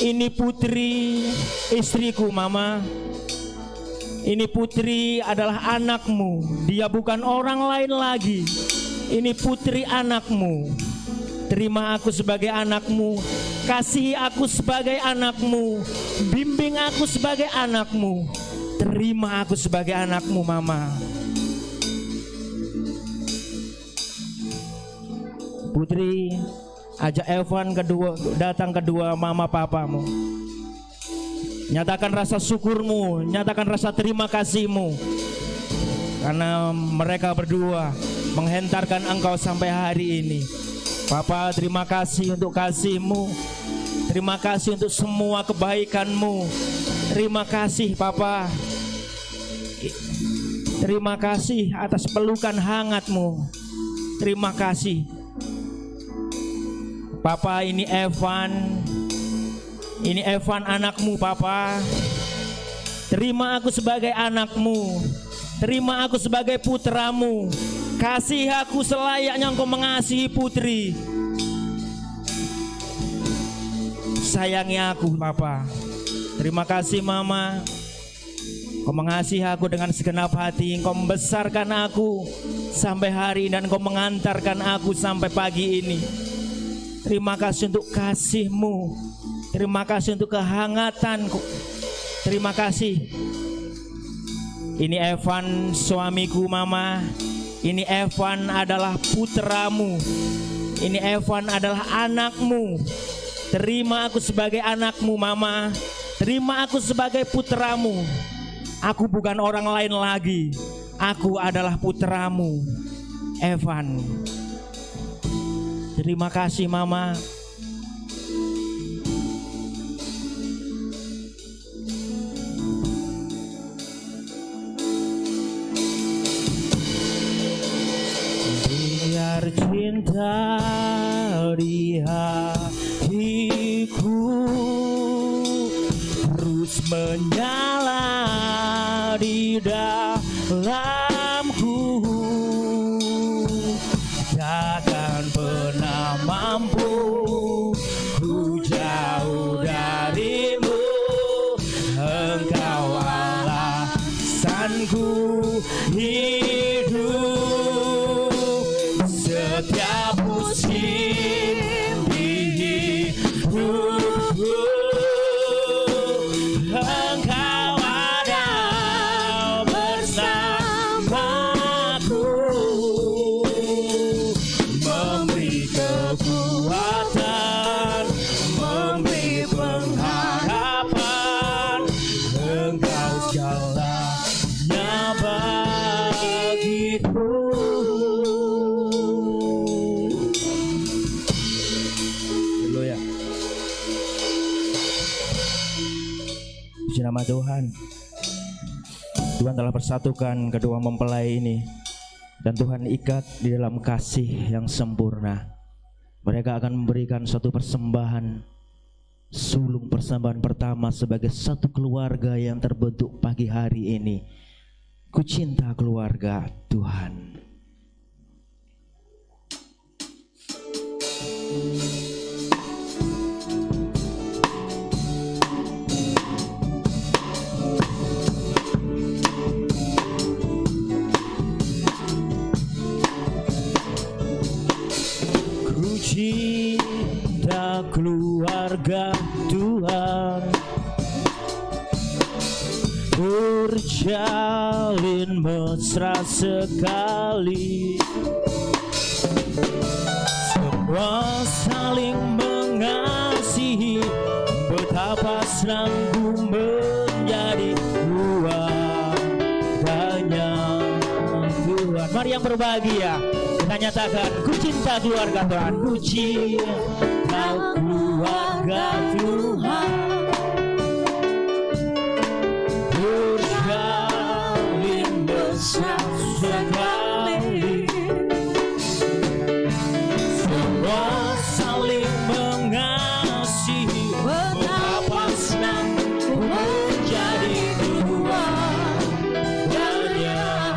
Ini Putri istriku Mama. Ini Putri adalah anakmu. Dia bukan orang lain lagi. Ini Putri anakmu. Terima aku sebagai anakmu. Kasihi aku sebagai anakmu. Bimbing aku sebagai anakmu. Terima aku sebagai anakmu Mama. Putri, ajak Evan datang kedua mama papamu. Nyatakan rasa syukurmu, nyatakan rasa terima kasihmu, karena mereka berdua menghentarkan engkau sampai hari ini. Papa, terima kasih untuk kasihmu. Terima kasih untuk semua kebaikanmu. Terima kasih Papa. Terima kasih atas pelukan hangatmu. Terima kasih Papa. Ini Evan anakmu Papa. Terima aku sebagai anakmu. Terima aku sebagai putramu. Kasih aku selayaknya engkau mengasihi Putri. Sayangi aku Papa. Terima kasih Mama. Engkau mengasihi aku dengan segenap hati. Engkau membesarkan aku sampai hari ini dan engkau mengantarkan aku sampai pagi ini. Terima kasih untuk kasih-Mu. Terima kasih untuk kehangatanku. Terima kasih. Ini Evan suamiku Mama. Ini Evan adalah putramu. Ini Evan adalah anakmu. Terima aku sebagai anakmu Mama. Terima aku sebagai putramu. Aku bukan orang lain lagi. Aku adalah putramu Evan. Terima kasih Mama. Biar cinta di hatiku terus menyala di dalamku, takkan pernah mampu ku jauh darimu. Engkau alasanku hidup setiap musim di hidupku. Engkau ada bersamaku, memberi kekuatan, memberi pengharapan. Engkau segalanya bagiku. Haleluya. Puji nama Tuhan. Tuhan telah persatukan kedua mempelai ini, dan Tuhan ikat di dalam kasih yang sempurna. Mereka akan memberikan suatu persembahan, sulung persembahan pertama sebagai satu keluarga yang terbentuk pagi hari ini. Ku cinta keluarga Tuhan. Ku cinta keluarga Tuhan, berjalin mesra sekali, semua saling mengasihi. Betapa senangku menjadi keluarganya Tuhan. Mari yang berbahagia kita nyatakan, ku cinta keluarga Tuhan. Ku cinta keluarga Tuhan, berjalin mesra sekali, semua saling mengasihi. Betapa senang ku menjadi keluarganya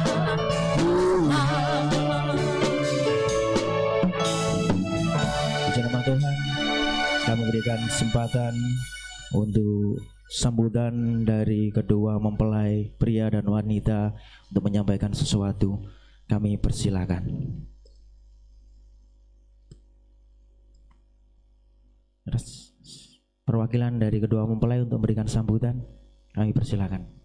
kesempatan untuk sambutan dari kedua mempelai pria dan wanita untuk menyampaikan sesuatu. Kami persilakan. Perwakilan dari kedua mempelai untuk memberikan sambutan, kami persilakan.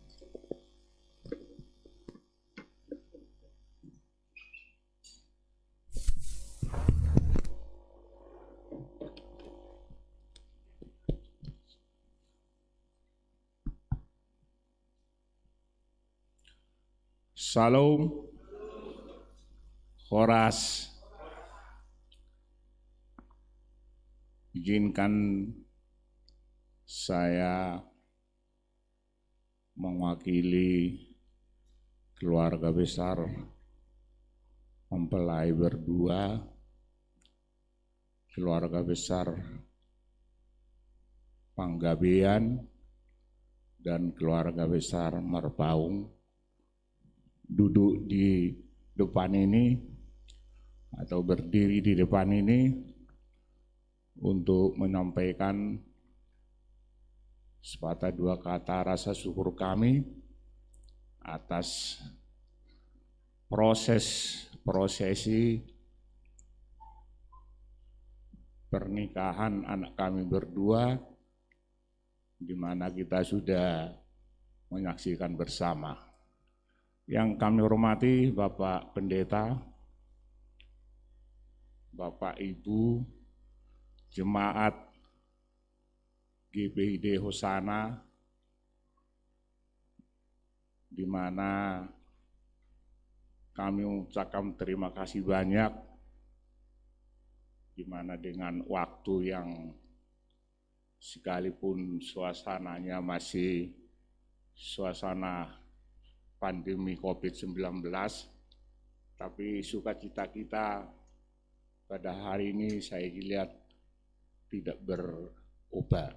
Salam, Horas. Izinkan saya mewakili keluarga besar mempelai berdua, keluarga besar Panggabean, dan keluarga besar Merbaung duduk di depan ini atau berdiri di depan ini untuk menyampaikan sepatah dua kata rasa syukur kami atas prosesi pernikahan anak kami berdua, di mana kita sudah menyaksikan bersama. Yang kami hormati Bapak Pendeta, Bapak Ibu, Jemaat GPID Hosana, di mana kami mengucapkan terima kasih banyak, di mana dengan waktu yang sekalipun suasananya masih suasana pandemi COVID-19, tapi sukacita kita pada hari ini saya lihat tidak berubah.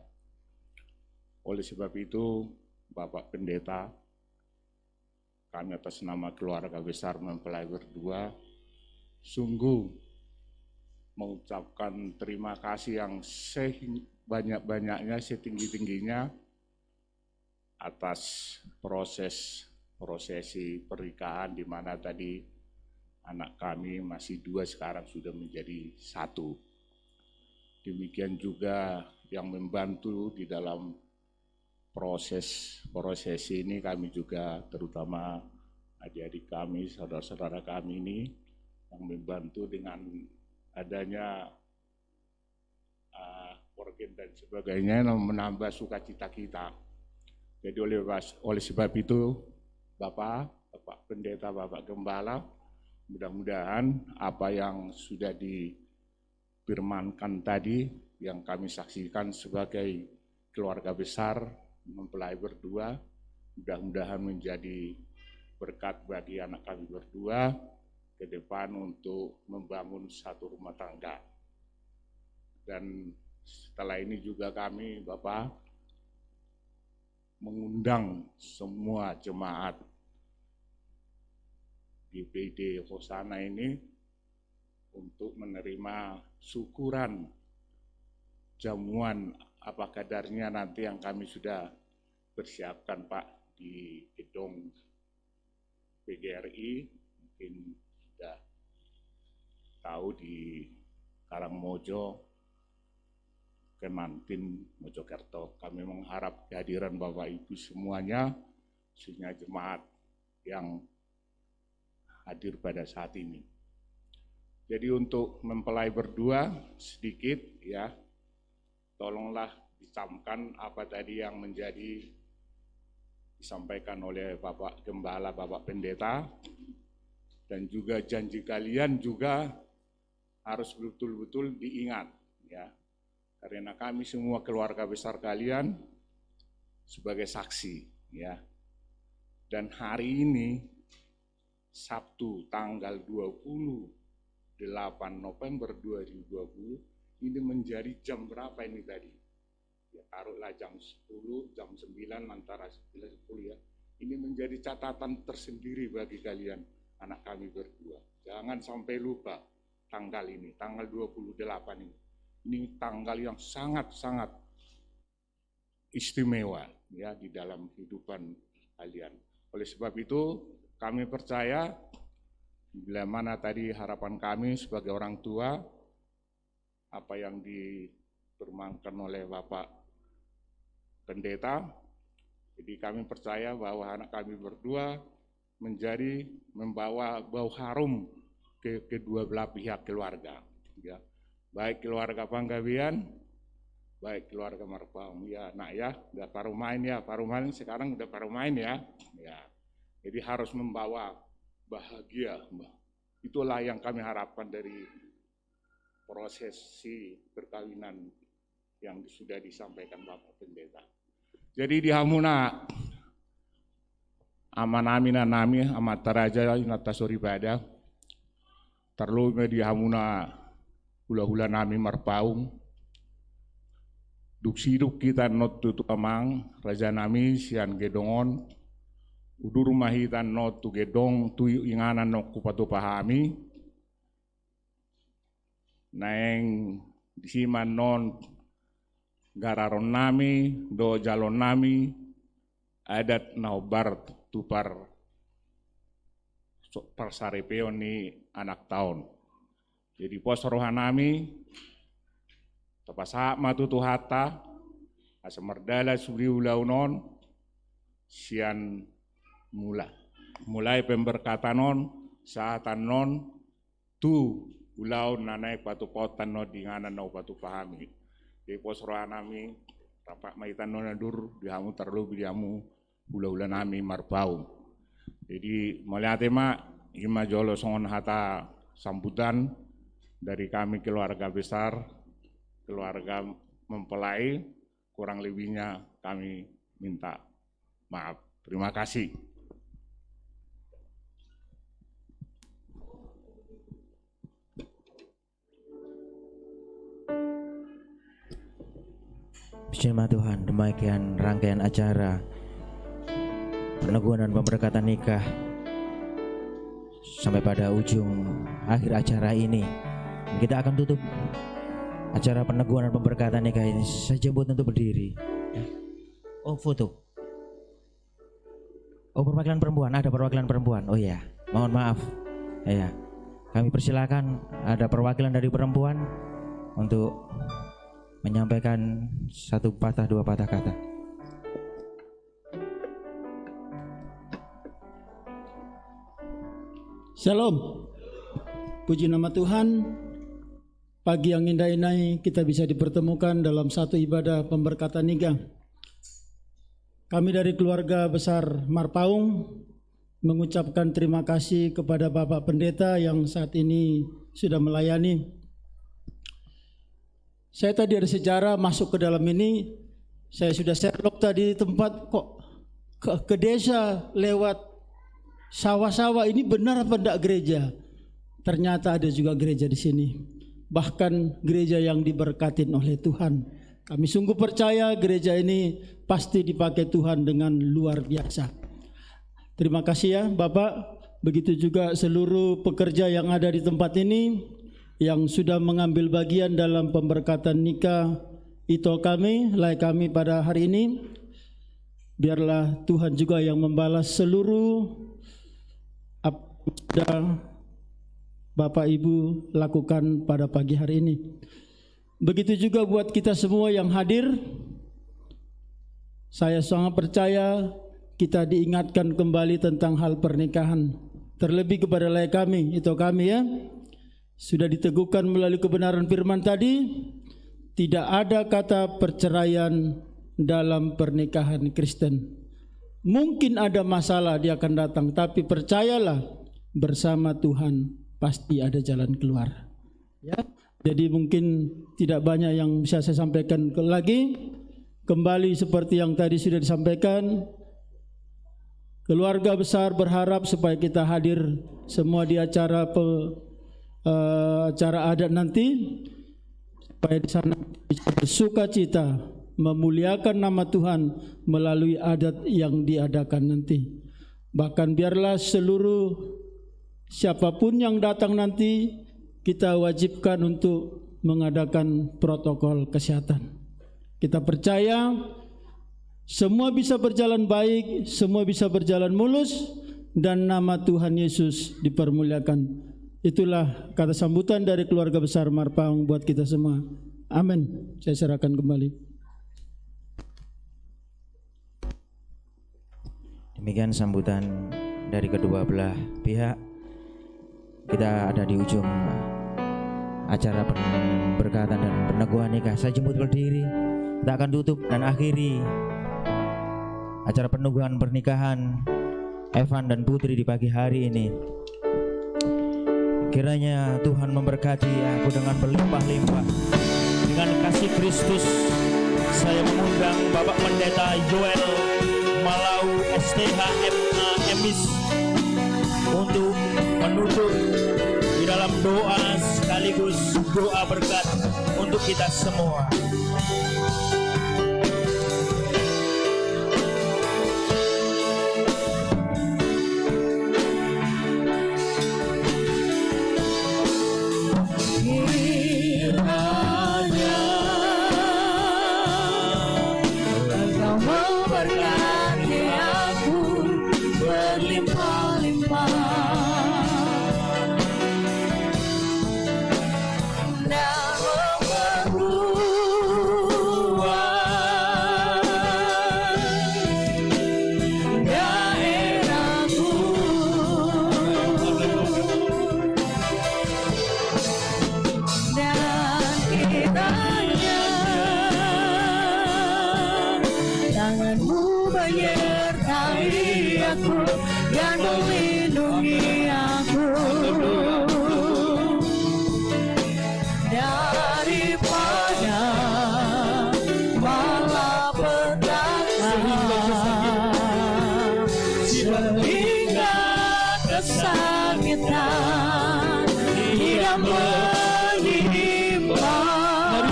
Oleh sebab itu, Bapak Pendeta, kami atas nama keluarga besar mempelai berdua, sungguh mengucapkan terima kasih yang sebanyak-banyaknya, setinggi-tingginya atas prosesi pernikahan, di mana tadi anak kami masih 2, sekarang sudah menjadi 1. Demikian juga yang membantu di dalam proses ini kami juga, terutama adik-adik kami, saudara-saudara kami ini yang membantu dengan adanya organ dan sebagainya yang menambah sukacita kita. Jadi oleh sebab itu Bapak Pendeta, Bapak Gembala, mudah-mudahan apa yang sudah difirmankan tadi, yang kami saksikan sebagai keluarga besar mempelai berdua, mudah-mudahan menjadi berkat bagi anak kami berdua ke depan untuk membangun satu rumah tangga. Dan setelah ini juga kami, Bapak, mengundang semua jemaat GPID Hosana ini untuk menerima syukuran jamuan apa kadarnya nanti yang kami sudah persiapkan, Pak, di gedung PGRI. Mungkin sudah tahu di Karangmojo, Kemantin, Mojokerto. Kami mengharap kehadiran Bapak Ibu semuanya, khususnya jemaat yang hadir pada saat ini. Jadi untuk mempelai berdua sedikit ya, tolonglah dicamkan apa tadi yang menjadi disampaikan oleh Bapak Gembala, Bapak Pendeta, dan juga janji kalian juga harus betul-betul diingat ya. Karena kami semua keluarga besar kalian sebagai saksi ya. Dan hari ini Sabtu tanggal 28 November 2020 ini menjadi jam berapa ini tadi? Ya taruhlah jam 10, jam 9, antara 9 10 ya. Ini menjadi catatan tersendiri bagi kalian anak kami berdua. Jangan sampai lupa tanggal ini, tanggal 28 ini. Ini tanggal yang sangat-sangat istimewa ya di dalam kehidupan kalian. Oleh sebab itu kami percaya bila mana tadi harapan kami sebagai orang tua, apa yang difirmankan oleh Bapak Pendeta, jadi kami percaya bahwa anak kami berdua membawa bau harum ke kedua belah pihak keluarga, ya. Baik keluarga Panggabean, baik keluarga Marpaung, ya nak ya, udah paruh main sekarang udah paruh main ya. Jadi harus membawa bahagia, itulah yang kami harapkan dari prosesi perkawinan yang sudah disampaikan Bapak Pendeta. Jadi di Hamuna amanamina nami amat taraja nata soribada terlalu di Hamuna hula-hula nami Marpaung duksiduk kita not tutu amang raja nami sian gedongon udur mahitan not tu gedong tu inganan no kupatu pahami naeng disiman non gararon nami do jalon nami adat naobar tupar persaripeon ni anak tahun. Jadi pos rohanami tapasa matutu hata asamardala suri ulaunon sian mulai pemberkatanon saatan non tu ulau nanai patu potan no dinganan no patu pahami. Jadi pos rohanami tapak maitan non adur dihamu terlalu dihamu ula-ula nami Marpaung. Jadi melihat ima jolo songon hata sambutan dari kami keluarga besar, keluarga mempelai, kurang lebihnya kami minta maaf. Terima kasih. Bismillah Tuhan, demikian rangkaian acara peneguhan dan pemberkatan nikah sampai pada ujung akhir acara ini. Kita akan tutup acara peneguhan dan pemberkatan nikah ini. Saya jemput untuk berdiri. Oh, foto. Oh, perwakilan perempuan, ada perwakilan perempuan. Oh ya, mohon maaf. Ya, kami persilakan ada perwakilan dari perempuan untuk menyampaikan satu patah dua patah kata. Shalom, puji nama Tuhan. Pagi yang indah ini kita bisa dipertemukan dalam satu ibadah pemberkatan nikah. Kami dari keluarga besar Marpaung mengucapkan terima kasih kepada Bapak Pendeta yang saat ini sudah melayani. Saya tadi ada sejarah masuk ke dalam ini, saya sudah Sherlock tadi tempat kok ke desa lewat sawah-sawah, ini benar apa enggak gereja? Ternyata ada juga gereja di sini. Bahkan gereja yang diberkatin oleh Tuhan. Kami sungguh percaya gereja ini pasti dipakai Tuhan dengan luar biasa. Terima kasih ya Bapak. Begitu juga seluruh pekerja yang ada di tempat ini yang sudah mengambil bagian dalam pemberkatan nikah itu kami pada hari ini. Biarlah Tuhan juga yang membalas seluruh sudah Bapak Ibu lakukan pada pagi hari ini. Begitu juga buat kita semua yang hadir. Saya sangat percaya kita diingatkan kembali tentang hal pernikahan. Terlebih kepada kami ya, sudah diteguhkan melalui kebenaran firman tadi, tidak ada kata perceraian dalam pernikahan Kristen. Mungkin ada masalah dia akan datang, tapi percayalah bersama Tuhan pasti ada jalan keluar. Ya, jadi mungkin tidak banyak yang bisa saya sampaikan lagi. Kembali seperti yang tadi sudah disampaikan, keluarga besar berharap supaya kita hadir semua di acara adat nanti, supaya di sana bisa bersukacita memuliakan nama Tuhan melalui adat yang diadakan nanti. Bahkan biarlah seluruh siapapun yang datang nanti kita wajibkan untuk mengadakan protokol kesehatan. Kita percaya semua bisa berjalan baik, semua bisa berjalan mulus, dan nama Tuhan Yesus dipermuliakan. Itulah kata sambutan dari keluarga besar Marpaung buat kita semua. Amin. Saya serahkan kembali. Demikian sambutan dari kedua belah pihak. Kita ada di ujung acara pemberkatan dan peneguhan nikah. Saya jemput berdiri. Kita akan tutup dan akhiri acara peneguhan pernikahan Evan dan Putri di pagi hari ini. Kiranya Tuhan memberkati aku dengan berlimpah-limpah. Dengan kasih Kristus, saya mengundang Bapak Pendeta Joel Malau STH MA Emis untuk menutup di dalam doa sekaligus doa berkat untuk kita semua.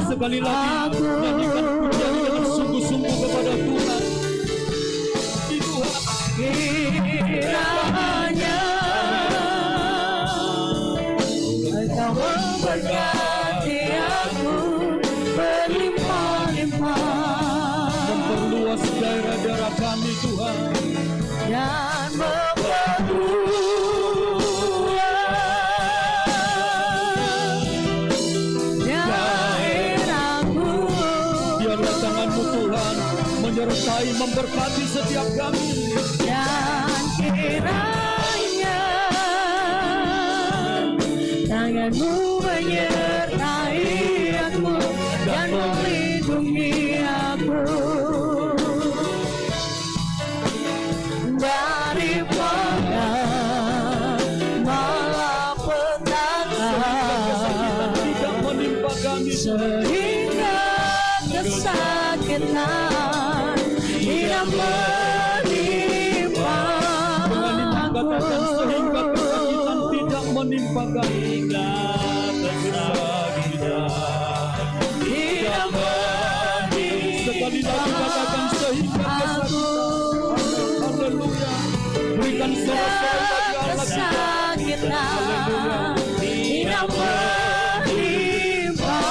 Sekali lagi nyanyikan pujian dengan sungguh-sungguh kepada Tuhan. Kiranya Engkau memberkati aku berlimpah-limpah, memperluas daerah-daerah kami Tuhan, dan menyertai memberkati setiap kami, dan kiranya tangan-Mu menyertai aku dan melindungi aku daripada malapetaka, tidak menimpa kami, sehingga kesakitan tidak menimpa aku, sehingga kesakitan tidak menimpa kami, tidak menimpa. Sekali lagi katakan sehingga kesakitan. Haleluya. Berikan sorak-sorai bagi Allah kita. Haleluya. Tidak menimpa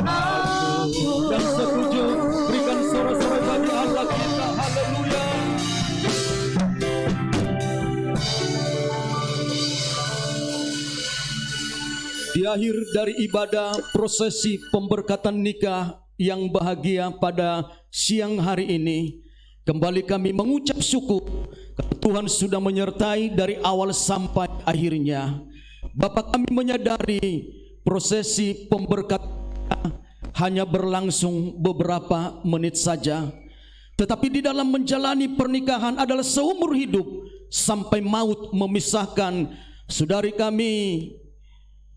aku. Dan setuju. Berikan sorak-sorai bagi Allah kita. Haleluya. Di akhir dari ibadah prosesi pemberkatan nikah yang bahagia pada siang hari ini, kembali kami mengucap syukur karena Tuhan sudah menyertai dari awal sampai akhirnya. Bapak, kami menyadari prosesi pemberkatan hanya berlangsung beberapa menit saja, tetapi di dalam menjalani pernikahan adalah seumur hidup sampai maut memisahkan saudari kami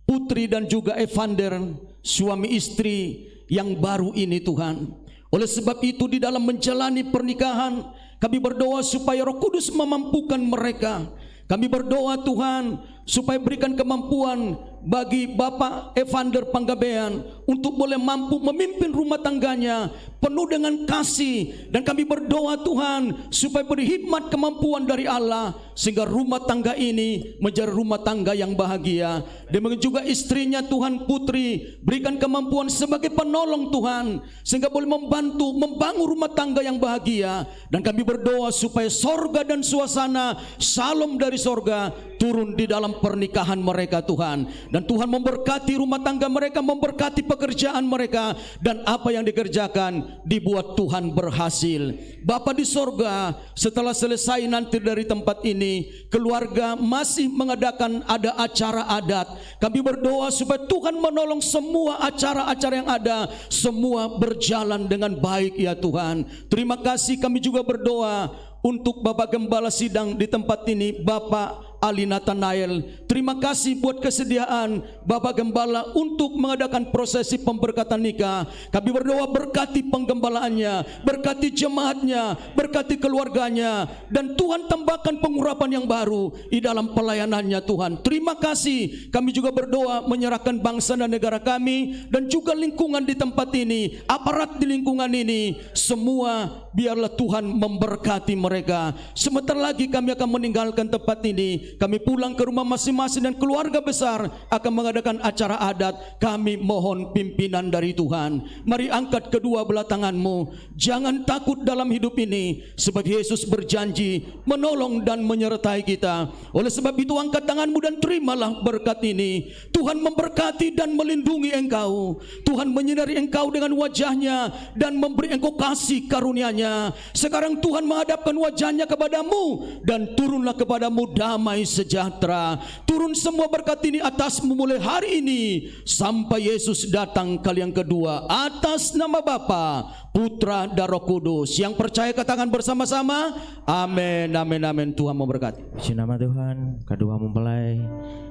Putri dan juga Evander, suami istri yang baru ini Tuhan. Oleh sebab itu di dalam menjalani pernikahan, kami berdoa supaya Roh Kudus memampukan mereka. Kami berdoa Tuhan supaya berikan kemampuan bagi Bapak Evander Panggabean untuk boleh mampu memimpin rumah tangganya penuh dengan kasih, dan kami berdoa Tuhan supaya beri hikmat kemampuan dari Allah sehingga rumah tangga ini menjadi rumah tangga yang bahagia. Demikian juga istrinya Tuhan Putri, berikan kemampuan sebagai penolong Tuhan sehingga boleh membantu membangun rumah tangga yang bahagia, dan kami berdoa supaya sorga dan suasana Shalom dari sorga turun di dalam pernikahan mereka Tuhan, dan Tuhan memberkati rumah tangga mereka, memberkati pekerjaan mereka, dan apa yang dikerjakan dibuat Tuhan berhasil. Bapa di sorga, setelah selesai nanti dari tempat ini, keluarga masih mengadakan ada acara adat. Kami berdoa supaya Tuhan menolong semua acara-acara yang ada, semua berjalan dengan baik ya Tuhan. Terima kasih. Kami juga berdoa untuk Bapak Gembala Sidang di tempat ini, Bapak Ali Nathanael. Terima kasih buat kesediaan Bapak Gembala untuk mengadakan prosesi pemberkatan nikah. Kami berdoa berkati penggembalaannya, berkati jemaatnya, berkati keluarganya, dan Tuhan tambahkan pengurapan yang baru di dalam pelayanannya Tuhan. Terima kasih. Kami juga berdoa menyerahkan bangsa dan negara kami, dan juga lingkungan di tempat ini, aparat di lingkungan ini, semua biarlah Tuhan memberkati mereka. Sebentar lagi kami akan meninggalkan tempat ini, kami pulang ke rumah masing-masing, dan keluarga besar akan mengadakan acara adat. Kami mohon pimpinan dari Tuhan. Mari angkat kedua belah tanganmu. Jangan takut dalam hidup ini, sebab Yesus berjanji menolong dan menyertai kita. Oleh sebab itu angkat tanganmu dan terimalah berkat ini. Tuhan memberkati dan melindungi engkau. Tuhan menyinari engkau dengan wajahnya dan memberi engkau kasih karunia-Nya. Sekarang Tuhan menghadapkan wajahnya kepadamu dan turunlah kepadamu damai sejahtera. Turun semua berkat ini atasmu mulai hari ini sampai Yesus datang kali yang kedua. Atas nama Bapa, Putra dan Roh Kudus. Yang percaya katakan bersama-sama, amin, amin, amin. Tuhan memberkati. Puji nama Tuhan. Kedua mempelai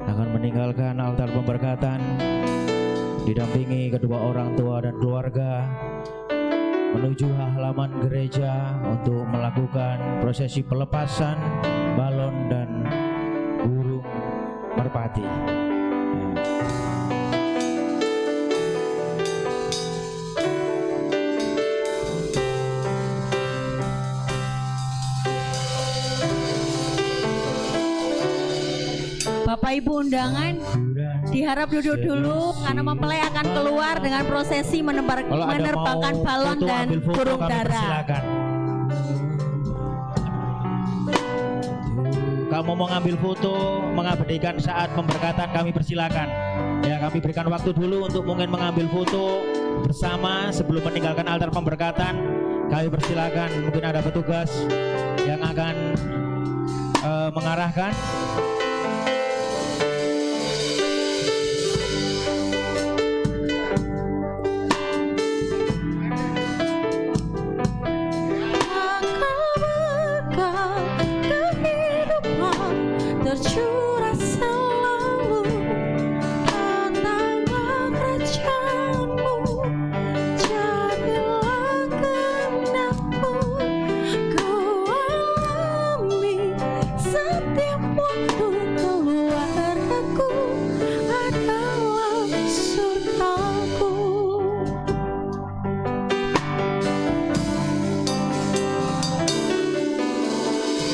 akan meninggalkan altar pemberkatan, didampingi kedua orang tua dan keluarga menuju halaman gereja untuk melakukan prosesi pelepasan balon dan burung merpati. Bapak Ibu undangan diharap duduk dulu karena mempelai akan keluar dengan prosesi menerbangkan balon dan burung dara. Kamu mau ngambil foto, mengabadikan saat pemberkatan, kami persilakan. Ya, kami berikan waktu dulu untuk mungkin mengambil foto bersama sebelum meninggalkan altar pemberkatan. Kami persilakan, mungkin ada petugas yang akan mengarahkan. Tercurah selalu tentang kerajaanmu, jadilah kehendakmu, ku alami setiap waktu keluargaku adalah surgaku.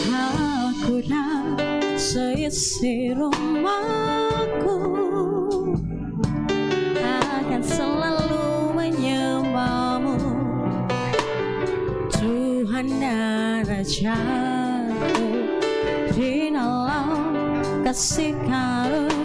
Aku dan seisi rumahku akan selalu menyembahmu, Tuhan dan Rajaku, di dalam kasih karunia